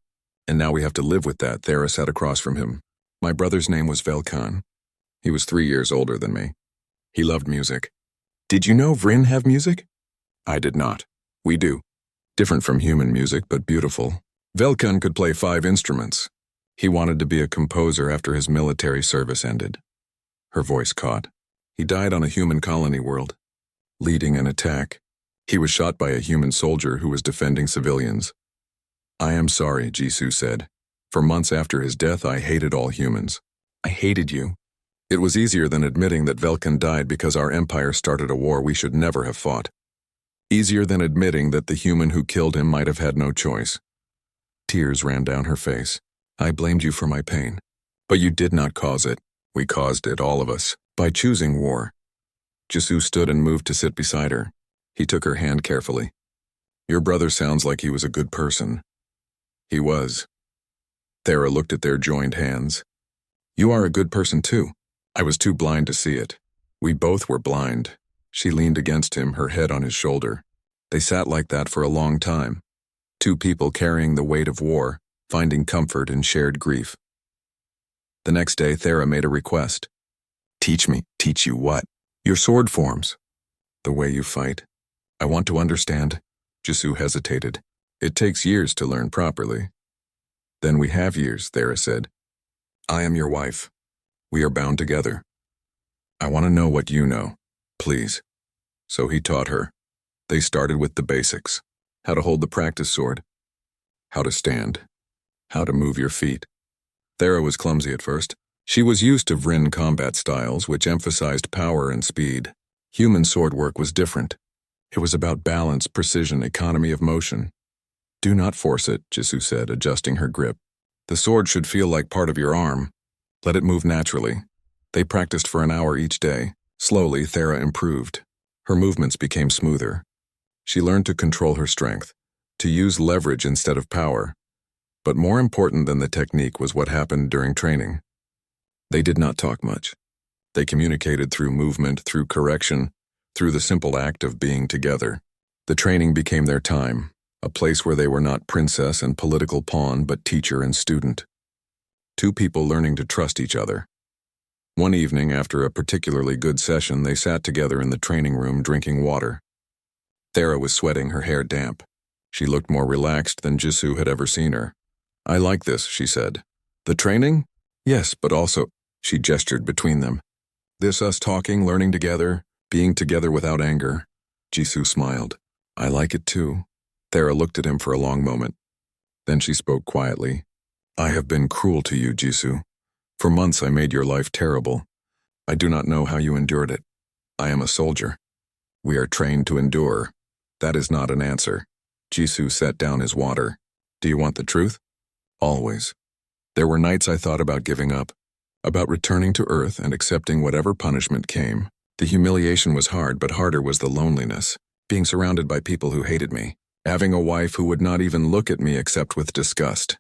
Speaker 1: And now we have to live with that. Thera sat across from him. My brother's name was Velkan. He was 3 years older than me. He loved music. Did you know Vryn have music? I did not. We do. Different from human music, but beautiful. Velkan could play 5 instruments. He wanted to be a composer after his military service ended. Her voice caught. He died on a human colony world, leading an attack. He was shot by a human soldier who was defending civilians. I am sorry, Jisoo said. For months after his death, I hated all humans. I hated you. It was easier than admitting that Velkan died because our empire started a war we should never have fought. Easier than admitting that the human who killed him might have had no choice. Tears ran down her face. I blamed you for my pain. But you did not cause it. We caused it, all of us, by choosing war. Jisoo stood and moved to sit beside her. He took her hand carefully. Your brother sounds like he was a good person. He was. Thera looked at their joined hands. You are a good person too. I was too blind to see it. We both were blind. She leaned against him, her head on his shoulder. They sat like that for a long time. 2 people carrying the weight of war, finding comfort in shared grief. The next day, Thera made a request. Teach me. Teach you what? Your sword forms. The way you fight. I want to understand. Jisoo hesitated. It takes years to learn properly. Then we have years, Thera said. I am your wife. We are bound together. I want to know what you know, please. So he taught her. They started with the basics. How to hold the practice sword. How to stand. How to move your feet. Thera was clumsy at first. She was used to Vryn combat styles, which emphasized power and speed. Human sword work was different. It was about balance, precision, economy of motion. Do not force it, Jisoo said, adjusting her grip. The sword should feel like part of your arm. Let it move naturally. They practiced for an hour each day. Slowly, Thera improved. Her movements became smoother. She learned to control her strength, to use leverage instead of power. But more important than the technique was what happened during training. They did not talk much. They communicated through movement, through correction, through the simple act of being together. The training became their time, a place where they were not princess and political pawn, but teacher and student. 2 people learning to trust each other. One evening, after a particularly good session, they sat together in the training room drinking water. Thera was sweating, her hair damp. She looked more relaxed than Jisoo had ever seen her. I like this, she said. The training? Yes, but also, she gestured between them. This us talking, learning together, being together without anger. Jisoo smiled. I like it too. Thera looked at him for a long moment. Then she spoke quietly. I have been cruel to you, Jisoo. For months I made your life terrible. I do not know how you endured it. I am a soldier. We are trained to endure. That is not an answer. Jisoo set down his water. Do you want the truth? Always. There were nights I thought about giving up, about returning to Earth and accepting whatever punishment came. The humiliation was hard, but harder was the loneliness, being surrounded by people who hated me, having a wife who would not even look at me except with disgust.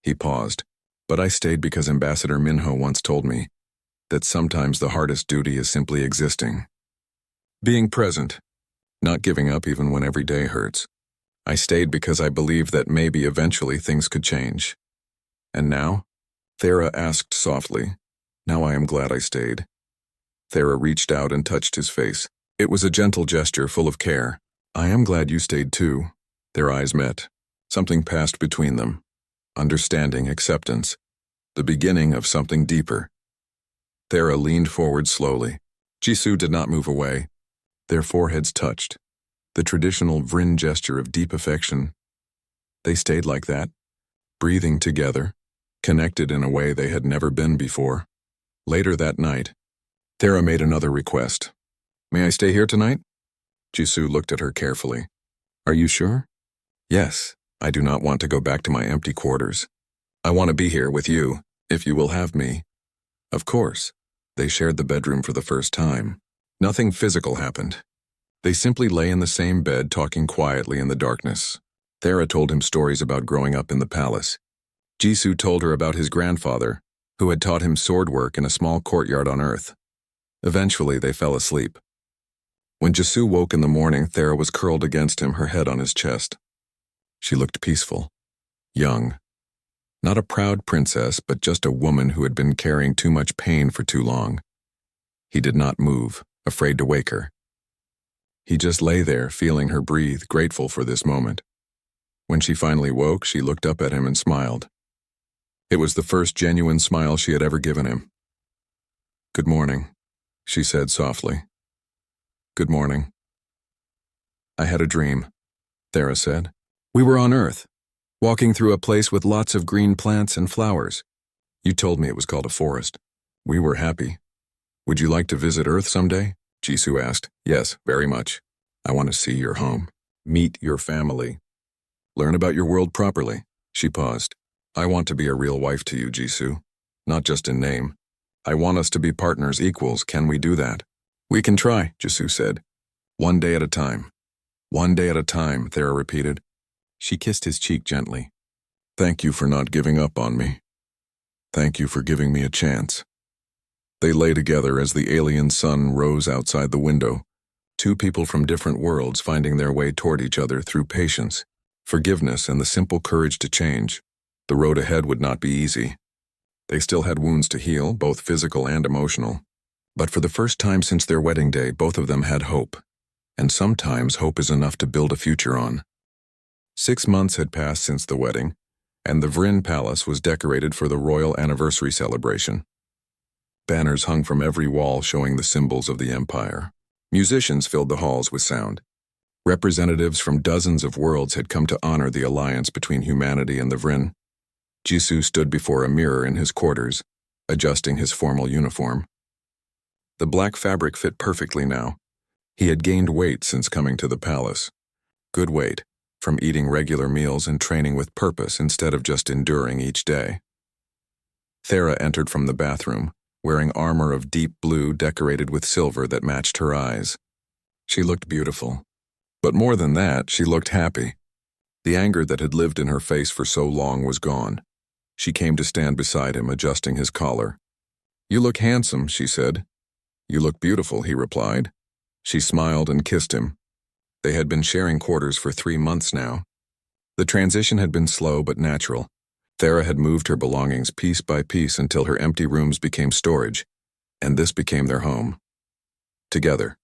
Speaker 1: He paused, but I stayed because Ambassador Minho once told me that sometimes the hardest duty is simply existing. Being present, not giving up even when every day hurts. I stayed because I believed that maybe eventually things could change. And now? Thera asked softly. Now I am glad I stayed. Thera reached out and touched his face. It was a gentle gesture full of care. I am glad you stayed too. Their eyes met. Something passed between them. Understanding, acceptance. The beginning of something deeper. Thera leaned forward slowly. Jisoo did not move away. Their foreheads touched. The traditional Vrin gesture of deep affection. They stayed like that, breathing together, connected in a way they had never been before. Later that night, Thera made another request. May I stay here tonight? Jisoo looked at her carefully. Are you sure? Yes, I do not want to go back to my empty quarters. I want to be here with you, if you will have me. Of course. They shared the bedroom for the first time. Nothing physical happened. They simply lay in the same bed talking quietly in the darkness. Thera told him stories about growing up in the palace. Jisoo told her about his grandfather, who had taught him sword work in a small courtyard on Earth. Eventually, they fell asleep. When Jisoo woke in the morning, Thera was curled against him, her head on his chest. She looked peaceful, young. Not a proud princess, but just a woman who had been carrying too much pain for too long. He did not move, afraid to wake her. He just lay there, feeling her breathe, grateful for this moment. When she finally woke, she looked up at him and smiled. It was the first genuine smile she had ever given him. Good morning, she said softly. Good morning. I had a dream, Thera said. We were on Earth, walking through a place with lots of green plants and flowers. You told me it was called a forest. We were happy. Would you like to visit Earth someday? Jisoo asked. Yes, very much. I want to see your home, meet your family, learn about your world properly. She paused. I want to be a real wife to you, Jisoo. Not just in name. I want us to be partners, equals. Can we do that? We can try, Jisoo said. One day at a time. One day at a time, Thera repeated. She kissed his cheek gently. Thank you for not giving up on me. Thank you for giving me a chance. They lay together as the alien sun rose outside the window, two people from different worlds finding their way toward each other through patience, forgiveness, and the simple courage to change. The road ahead would not be easy. They still had wounds to heal, both physical and emotional. But for the first time since their wedding day, both of them had hope. And sometimes hope is enough to build a future on. 6 months had passed since the wedding, and the Vrin Palace was decorated for the royal anniversary celebration. Banners hung from every wall showing the symbols of the empire. Musicians filled the halls with sound. Representatives from dozens of worlds had come to honor the alliance between humanity and the Vrin. Jisoo stood before a mirror in his quarters, adjusting his formal uniform. The black fabric fit perfectly now. He had gained weight since coming to the palace. Good weight, from eating regular meals and training with purpose instead of just enduring each day. Thera entered from the bathroom, wearing armor of deep blue decorated with silver that matched her eyes. She looked beautiful. But more than that, she looked happy. The anger that had lived in her face for so long was gone. She came to stand beside him, adjusting his collar. You look handsome, she said. You look beautiful, he replied. She smiled and kissed him. They had been sharing quarters for 3 months now. The transition had been slow but natural. Thera had moved her belongings piece by piece until her empty rooms became storage, and this became their home. Together.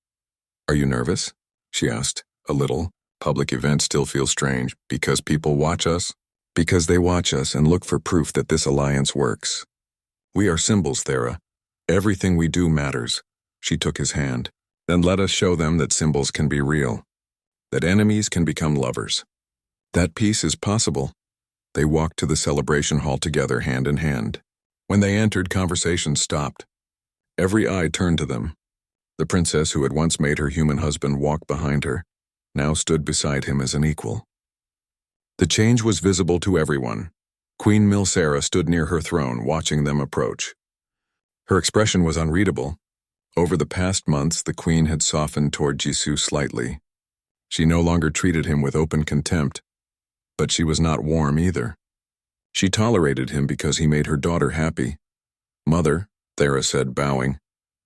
Speaker 1: Are you nervous? She asked, a little, Public events still feel strange because people watch us, because they watch us and look for proof that this alliance works. We are symbols, Thera. Everything we do matters. She took his hand. Then let us show them that symbols can be real, that enemies can become lovers. That peace is possible. They walked to the celebration hall together, hand in hand. When they entered, conversation stopped. Every eye turned to them. The princess who had once made her human husband walk behind her now stood beside him as an equal. The change was visible to everyone. Queen Milsara stood near her throne, watching them approach. Her expression was unreadable. Over the past months, the queen had softened toward Jisoo slightly. She no longer treated him with open contempt, but she was not warm either. She tolerated him because he made her daughter happy. Mother, Thera said, bowing.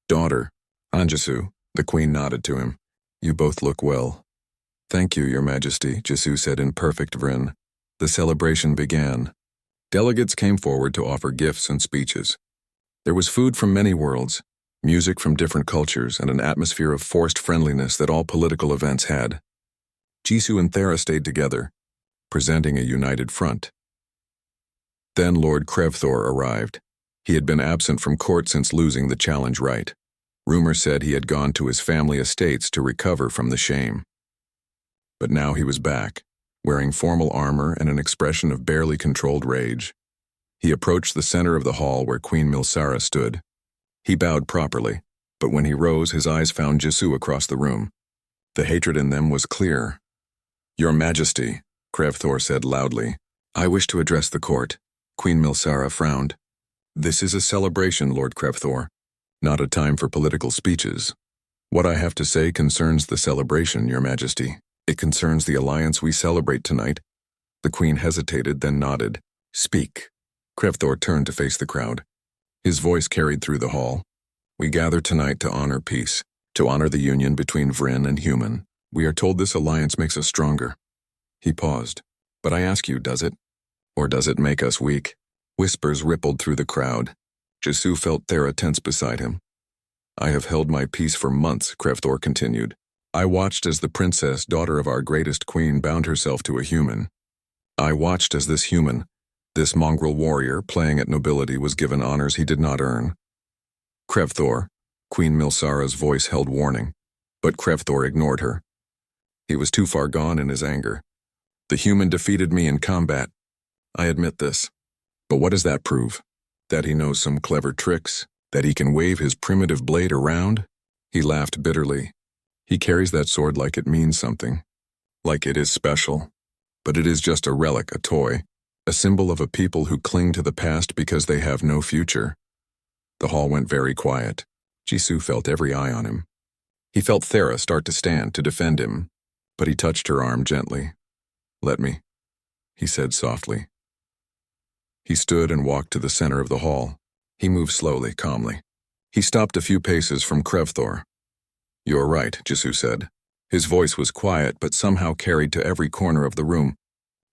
Speaker 1: Daughter, Anjasoo, the queen nodded to him. You both look well. Thank you, Your Majesty, Jisoo said in perfect Vrin. The celebration began. Delegates came forward to offer gifts and speeches. There was food from many worlds, music from different cultures, and an atmosphere of forced friendliness that all political events had. Jisoo and Thera stayed together, presenting a united front. Then Lord Krevthor arrived. He had been absent from court since losing the challenge right. Rumor said he had gone to his family estates to recover from the shame. But now he was back, wearing formal armor and an expression of barely controlled rage. He approached the center of the hall where Queen Milsara stood. He bowed properly, but when he rose, his eyes found Jisoo across the room. The hatred in them was clear. Your Majesty, Krevthor said loudly, I wish to address the court. Queen Milsara frowned. This is a celebration, Lord Krevthor, not a time for political speeches. What I have to say concerns the celebration, Your Majesty. It concerns the alliance we celebrate tonight. The queen hesitated, then nodded. Speak. Krevthor turned to face the crowd. His voice carried through the hall. We gather tonight to honor peace, to honor the union between Vrin and human. We are told this alliance makes us stronger. He paused. But I ask you, does it? Or does it make us weak? Whispers rippled through the crowd. Jisoo felt Thera tense beside him. I have held my peace for months, Krevthor continued. I watched as the princess, daughter of our greatest queen, bound herself to a human. I watched as this human, this mongrel warrior playing at nobility, was given honors he did not earn. Krevthor, Queen Milsara's voice held warning, but Krevthor ignored her. He was too far gone in his anger. The human defeated me in combat. I admit this. But what does that prove? That he knows some clever tricks? That he can wave his primitive blade around? He laughed bitterly. He carries that sword like it means something. Like it is special. But it is just a relic, a toy. A symbol of a people who cling to the past because they have no future. The hall went very quiet. Jisoo felt every eye on him. He felt Thera start to stand to defend him, but he touched her arm gently. Let me, he said softly. He stood and walked to the center of the hall. He moved slowly, calmly. He stopped a few paces from Krevthor. You're right, Jisoo said. His voice was quiet but somehow carried to every corner of the room.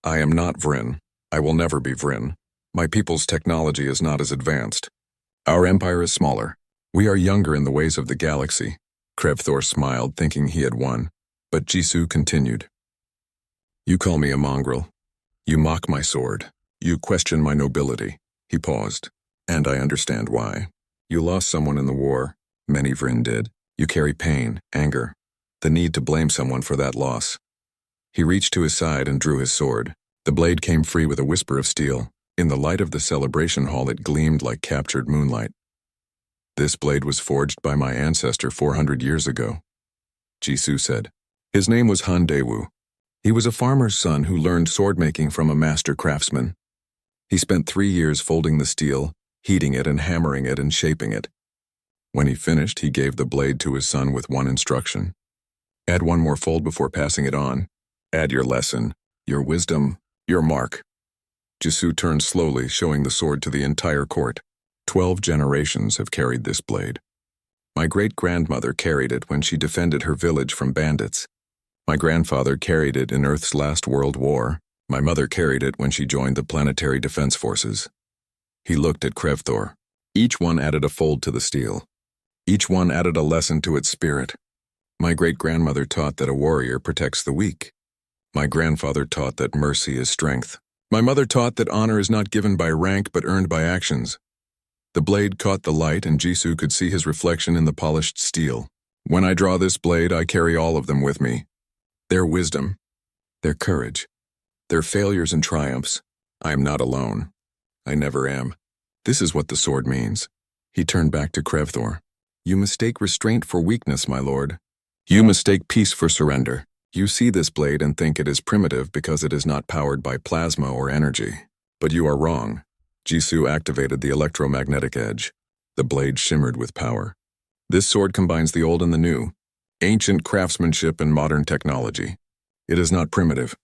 Speaker 1: I am not Vrin. I will never be Vrin. My people's technology is not as advanced. Our empire is smaller. We are younger in the ways of the galaxy. Krevthor smiled, thinking he had won. But Jisoo continued. You call me a mongrel. You mock my sword. You question my nobility. He paused. And I understand why. You lost someone in the war. Many Vrin did. You carry pain, anger, the need to blame someone for that loss. He reached to his side and drew his sword. The blade came free with a whisper of steel. In the light of the celebration hall, it gleamed like captured moonlight. This blade was forged by my ancestor 400 years ago, Jisoo said. His name was Han Daewoo. He was a farmer's son who learned sword-making from a master craftsman. He spent 3 years folding the steel, heating it and hammering it and shaping it. When he finished, he gave the blade to his son with one instruction. Add one more fold before passing it on. Add your lesson, your wisdom, your mark. Jisoo turned slowly, showing the sword to the entire court. 12 generations have carried this blade. My great-grandmother carried it when she defended her village from bandits. My grandfather carried it in Earth's last world war. My mother carried it when she joined the Planetary Defense Forces. He looked at Krevthor. Each one added a fold to the steel. Each one added a lesson to its spirit. My great-grandmother taught that a warrior protects the weak. My grandfather taught that mercy is strength. My mother taught that honor is not given by rank but earned by actions. The blade caught the light and Jisoo could see his reflection in the polished steel. When I draw this blade, I carry all of them with me. Their wisdom, their courage, their failures and triumphs. I am not alone. I never am. This is what the sword means. He turned back to Krevthor. You mistake restraint for weakness, my lord. You mistake peace for surrender. You see this blade and think it is primitive because it is not powered by plasma or energy. But you are wrong. Jisoo activated the electromagnetic edge. The blade shimmered with power. This sword combines the old and the new, ancient craftsmanship and modern technology. It is not primitive.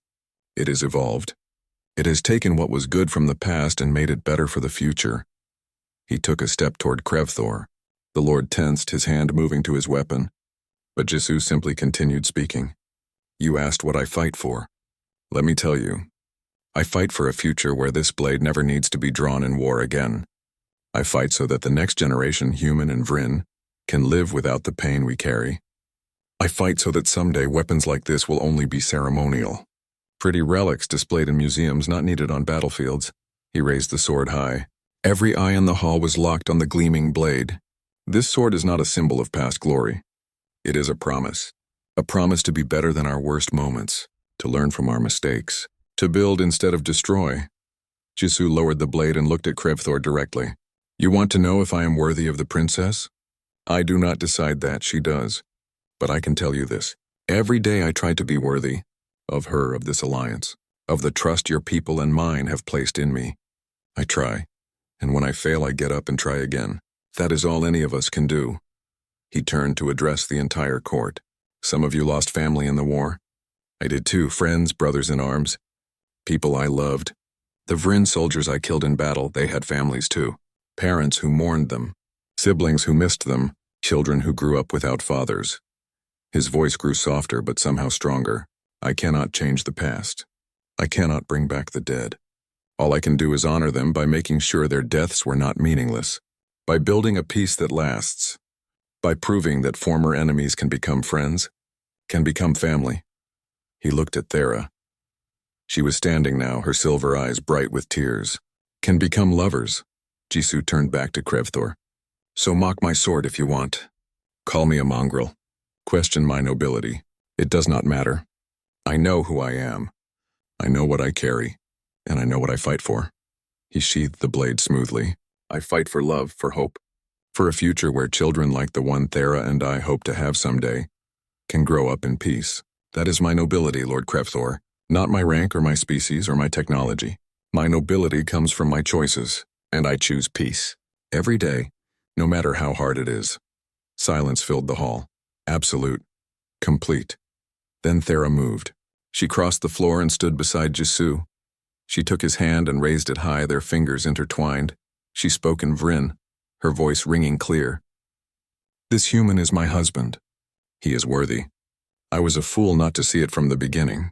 Speaker 1: It is evolved. It has taken what was good from the past and made it better for the future. He took a step toward Krevthor. The lord tensed, his hand moving to his weapon. But Jisoo simply continued speaking. You asked what I fight for. Let me tell you. I fight for a future where this blade never needs to be drawn in war again. I fight so that the next generation, human and Vryn, can live without the pain we carry. I fight so that someday weapons like this will only be ceremonial. Pretty relics displayed in museums, not needed on battlefields. He raised the sword high. Every eye in the hall was locked on the gleaming blade. This sword is not a symbol of past glory. It is a promise. A promise to be better than our worst moments, to learn from our mistakes, to build instead of destroy. Jisoo lowered the blade and looked at Krevthor directly. You want to know if I am worthy of the princess? I do not decide that, she does. But I can tell you this. Every day I try to be worthy of her, of this alliance, of the trust your people and mine have placed in me. I try, and when I fail I get up and try again. That is all any of us can do. He turned to address the entire court. Some of you lost family in the war. I did too, friends, brothers in arms, people I loved. The Vryn soldiers I killed in battle, they had families too. Parents who mourned them, siblings who missed them, children who grew up without fathers. His voice grew softer but somehow stronger. I cannot change the past. I cannot bring back the dead. All I can do is honor them by making sure their deaths were not meaningless, by building a peace that lasts, by proving that former enemies can become friends, can become family. He looked at Thera. She was standing now, her silver eyes bright with tears. Can become lovers. Jisoo turned back to Krevthor. So mock my sword if you want. Call me a mongrel. Question my nobility. It does not matter. I know who I am. I know what I carry, and I know what I fight for. He sheathed the blade smoothly. I fight for love, for hope, for a future where children like the one Thera and I hope to have someday can grow up in peace. That is my nobility, Lord Krevthor, not my rank or my species or my technology. My nobility comes from my choices, and I choose peace. Every day, no matter how hard it is. Silence filled the hall. Absolute. Complete. Then Thera moved. She crossed the floor and stood beside Jisoo. She took his hand and raised it high, their fingers intertwined. She spoke in Vryn, her voice ringing clear. This human is my husband. He is worthy. I was a fool not to see it from the beginning.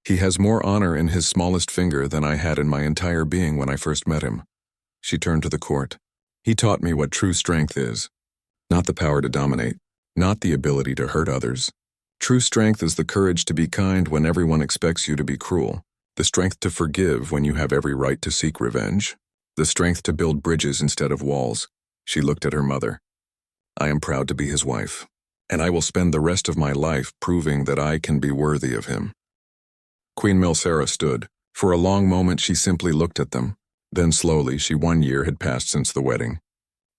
Speaker 1: He has more honor in his smallest finger than I had in my entire being when I first met him. She turned to the court. He taught me what true strength is. Not the power to dominate, not the ability to hurt others. True strength is the courage to be kind when everyone expects you to be cruel, the strength to forgive when you have every right to seek revenge, the strength to build bridges instead of walls. She looked at her mother. I am proud to be his wife, and I will spend the rest of my life proving that I can be worthy of him. Queen Milsera stood. For a long moment she simply looked at them. Then slowly, 1 year had passed since the wedding.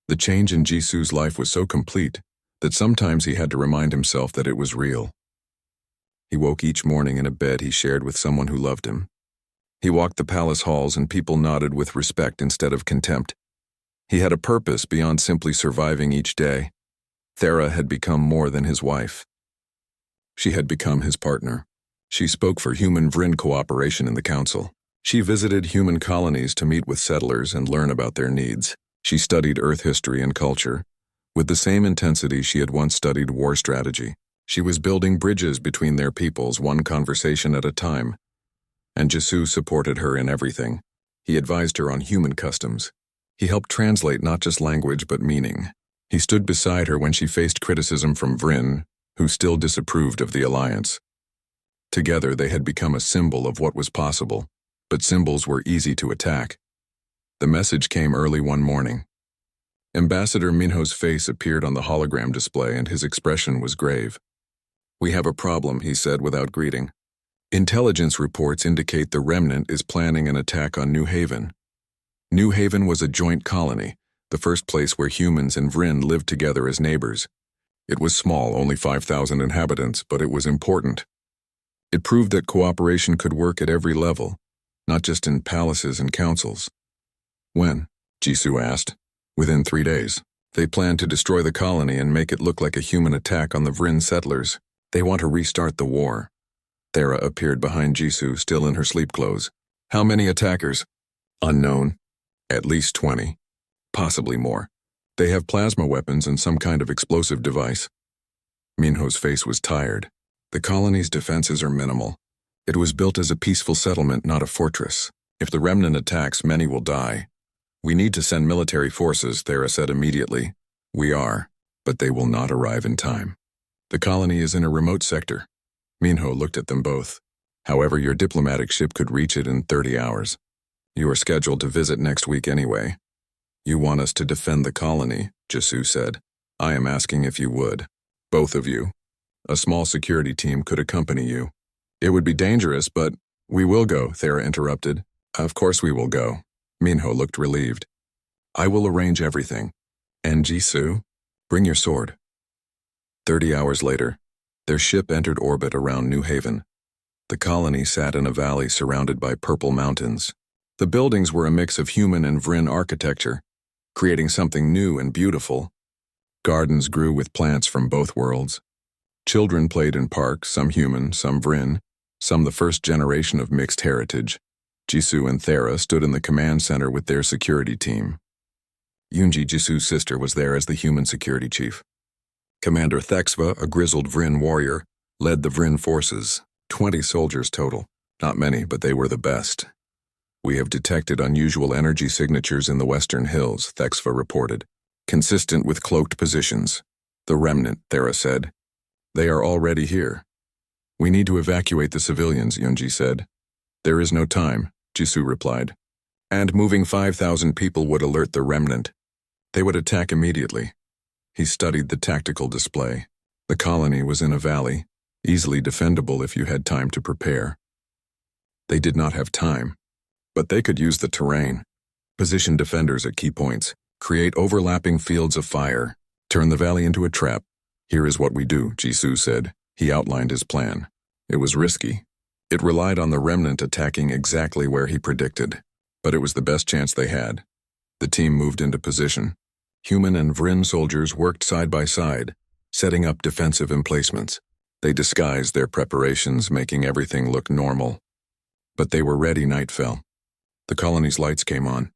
Speaker 1: The change in Jisoo's life was so complete that sometimes he had to remind himself that it was real. He woke each morning in a bed he shared with someone who loved him. He walked the palace halls and people nodded with respect instead of contempt. He had a purpose beyond simply surviving each day. Thera had become more than his wife. She had become his partner. She spoke for human-Vryn cooperation in the council. She visited human colonies to meet with settlers and learn about their needs. She studied Earth history and culture. With the same intensity she had once studied war strategy. She was building bridges between their peoples, one conversation at a time. And Jisoo supported her in everything. He advised her on human customs. He helped translate not just language but meaning. He stood beside her when she faced criticism from Vryn, who still disapproved of the alliance. Together they had become a symbol of what was possible, but symbols were easy to attack. The message came early one morning. Ambassador Minho's face appeared on the hologram display and his expression was grave. "We have a problem," he said without greeting. "Intelligence reports indicate the Remnant is planning an attack on New Haven." New Haven was a joint colony, the first place where humans and Vryn lived together as neighbors. It was small, only 5,000 inhabitants, but it was important. It proved that cooperation could work at every level, not just in palaces and councils. "When?" Jisoo asked. "Within 3 days. They plan to destroy the colony and make it look like a human attack on the Vryn settlers. They want to restart the war." Thera appeared behind Jisoo, still in her sleep clothes. "How many attackers?" "Unknown. At least 20. Possibly more. They have plasma weapons and some kind of explosive device." Minho's face was tired. "The colony's defenses are minimal. It was built as a peaceful settlement, not a fortress. If the Remnant attacks, many will die. We need to send military forces," Thera said immediately. "We are, but they will not arrive in time. The colony is in a remote sector." Minho looked at them both. "However, your diplomatic ship could reach it in 30 hours. You are scheduled to visit next week anyway." "You want us to defend the colony," Jisoo said. "I am asking if you would. Both of you. A small security team could accompany you." "It would be dangerous, but—" "We will go," Thera interrupted. "Of course we will go." Minho looked relieved. "I will arrange everything. And Jisoo, bring your sword." 30 hours later, their ship entered orbit around New Haven. The colony sat in a valley surrounded by purple mountains. The buildings were a mix of human and Vryn architecture, creating something new and beautiful. Gardens grew with plants from both worlds. Children played in parks, some human, some Vryn, some the first generation of mixed heritage. Jisoo and Thera stood in the command center with their security team. Yoonji, Jisoo's sister, was there as the human security chief. Commander Thexva, a grizzled Vryn warrior, led the Vryn forces, 20 soldiers total. Not many, but they were the best. "We have detected unusual energy signatures in the western hills," Thexva reported, "consistent with cloaked positions." "The Remnant," Thera said. "They are already here." "We need to evacuate the civilians," Yoonji said. "There is no time," Jisoo replied. "And moving 5,000 people would alert the Remnant. They would attack immediately." He studied the tactical display. The colony was in a valley, easily defendable if you had time to prepare. They did not have time, but they could use the terrain. Position defenders at key points, create overlapping fields of fire, turn the valley into a trap. "Here is what we do," Jisoo said. He outlined his plan. It was risky. It relied on the Remnant attacking exactly where he predicted, but it was the best chance they had. The team moved into position. Human and Vryn soldiers worked side by side, setting up defensive emplacements. They disguised their preparations, making everything look normal. But they were ready. Night fell. The colony's lights came on.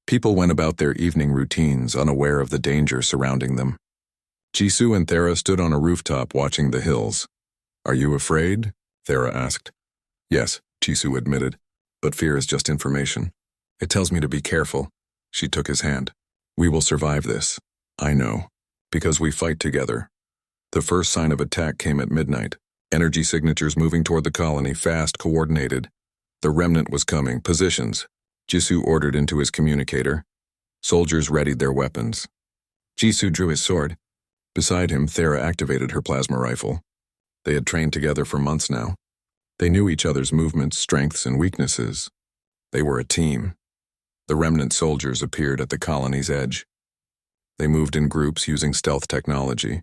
Speaker 1: People went about their evening routines, unaware of the danger surrounding them. Jisoo and Thera stood on a rooftop watching the hills. "Are you afraid?" Thera asked. "Yes," Jisoo admitted, "but fear is just information. It tells me to be careful." She took his hand. "We will survive this. I know. Because we fight together." The first sign of attack came at midnight. Energy signatures moving toward the colony, fast, coordinated. The Remnant was coming. "Positions," Jisoo ordered into his communicator. Soldiers readied their weapons. Jisoo drew his sword. Beside him, Thera activated her plasma rifle. They had trained together for months now. They knew each other's movements, strengths, and weaknesses. They were a team. The Remnant soldiers appeared at the colony's edge. They moved in groups using stealth technology.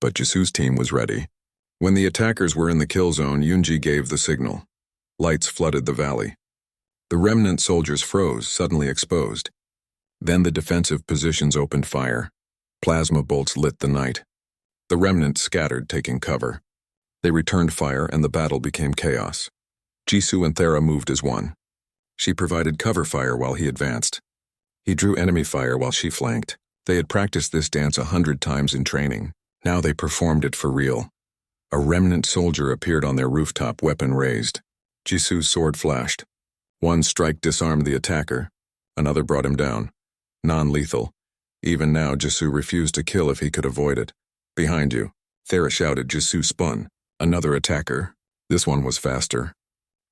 Speaker 1: But Jisoo's team was ready. When the attackers were in the kill zone, Yoonji gave the signal. Lights flooded the valley. The Remnant soldiers froze, suddenly exposed. Then the defensive positions opened fire. Plasma bolts lit the night. The Remnant scattered, taking cover. They returned fire, and the battle became chaos. Jisoo and Thera moved as one. She provided cover fire while he advanced. He drew enemy fire while she flanked. They had practiced this dance 100 times in training. Now they performed it for real. A Remnant soldier appeared on their rooftop, weapon raised. Jisoo's sword flashed. One strike disarmed the attacker. Another brought him down. Non-lethal. Even now, Jisoo refused to kill if he could avoid it. "Behind you," Thera shouted. Jisoo spun. Another attacker. This one was faster.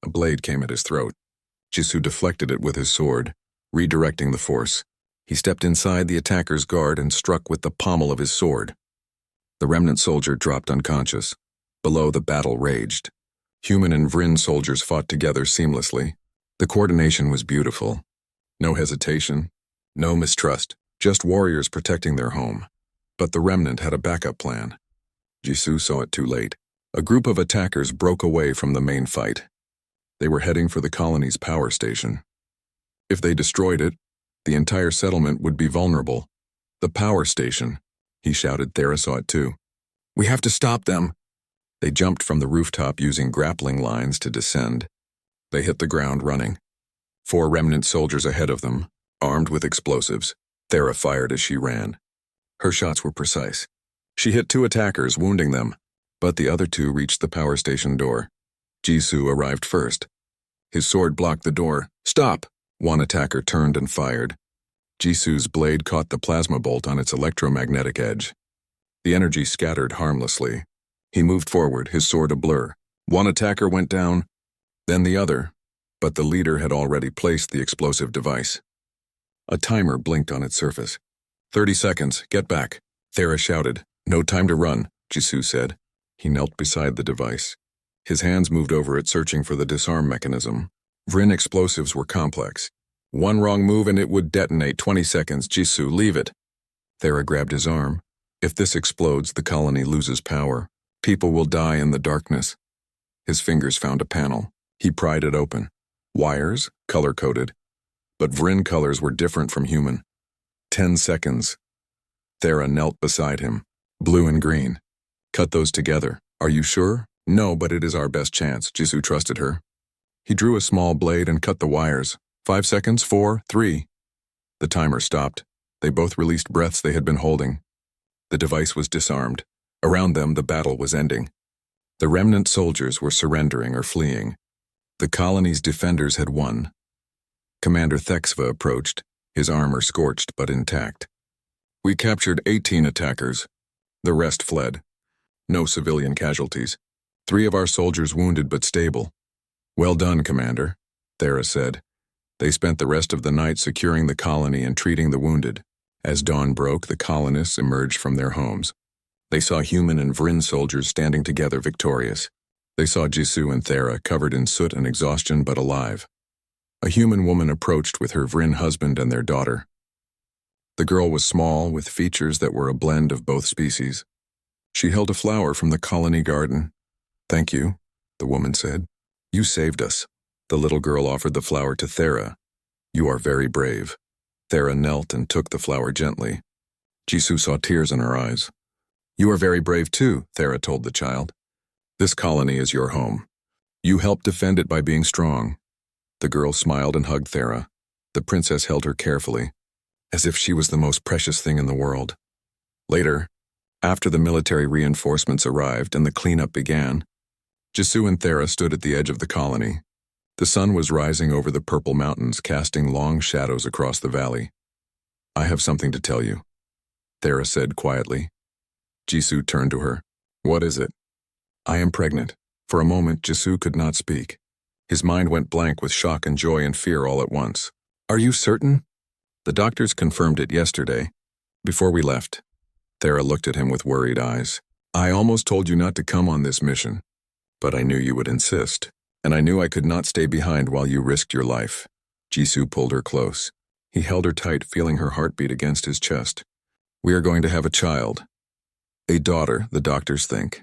Speaker 1: A blade came at his throat. Jisoo deflected it with his sword, redirecting the force. He stepped inside the attacker's guard and struck with the pommel of his sword. The remnant soldier dropped unconscious. Below, the battle raged. Human and Vryn soldiers fought together seamlessly. The coordination was beautiful. No hesitation, no mistrust, just warriors protecting their home. But the remnant had a backup plan. Jisoo saw it too late. A group of attackers broke away from the main fight. They were heading for the colony's power station. If they destroyed it, the entire settlement would be vulnerable. The power station, he shouted. Thera saw it too. We have to stop them. They jumped from the rooftop using grappling lines to descend. They hit the ground running. 4 remnant soldiers ahead of them, armed with explosives. Thera fired as she ran. Her shots were precise. She hit 2 attackers, wounding them, but the other 2 reached the power station door. Jisoo arrived first. His sword blocked the door. Stop! One attacker turned and fired. Jisoo's blade caught the plasma bolt on its electromagnetic edge. The energy scattered harmlessly. He moved forward, his sword a blur. One attacker went down, then the other, but the leader had already placed the explosive device. A timer blinked on its surface. 30 seconds, get back, Thera shouted. No time to run, Jisoo said. He knelt beside the device. His hands moved over it, searching for the disarm mechanism. Vryn explosives were complex. One wrong move and it would detonate. 20 seconds, Jisoo, leave it. Thera grabbed his arm. If this explodes, the colony loses power. People will die in the darkness. His fingers found a panel. He pried it open. Wires, color-coded. But Vryn colors were different from human. 10 seconds. Thera knelt beside him. Blue and green. Cut those together. Are you sure? No, but it is our best chance, Jisoo trusted her. He drew a small blade and cut the wires. 5 seconds, 4, 3. The timer stopped. They both released breaths they had been holding. The device was disarmed. Around them, the battle was ending. The remnant soldiers were surrendering or fleeing. The colony's defenders had won. Commander Thexva approached, his armor scorched but intact. We captured 18 attackers. The rest fled. No civilian casualties. 3 of our soldiers wounded but stable. Well done, Commander, Thera said. They spent the rest of the night securing the colony and treating the wounded. As dawn broke, the colonists emerged from their homes. They saw human and Vryn soldiers standing together victorious. They saw Jisoo and Thera covered in soot and exhaustion but alive. A human woman approached with her Vryn husband and their daughter. The girl was small, with features that were a blend of both species. She held a flower from the colony garden. Thank you, the woman said. You saved us. The little girl offered the flower to Thera. You are very brave. Thera knelt and took the flower gently. Jisoo saw tears in her eyes. You are very brave too, Thera told the child. This colony is your home. You helped defend it by being strong. The girl smiled and hugged Thera. The princess held her carefully, as if she was the most precious thing in the world. Later, after the military reinforcements arrived and the cleanup began, Jisoo and Thera stood at the edge of the colony. The sun was rising over the purple mountains, casting long shadows across the valley. I have something to tell you, Thera said quietly. Jisoo turned to her. What is it? I am pregnant. For a moment, Jisoo could not speak. His mind went blank with shock and joy and fear all at once. Are you certain? The doctors confirmed it yesterday, before we left. Thera looked at him with worried eyes. I almost told you not to come on this mission, but I knew you would insist, and I knew I could not stay behind while you risked your life. Jisoo pulled her close. He held her tight, feeling her heartbeat against his chest. We are going to have a child. A daughter, the doctors think.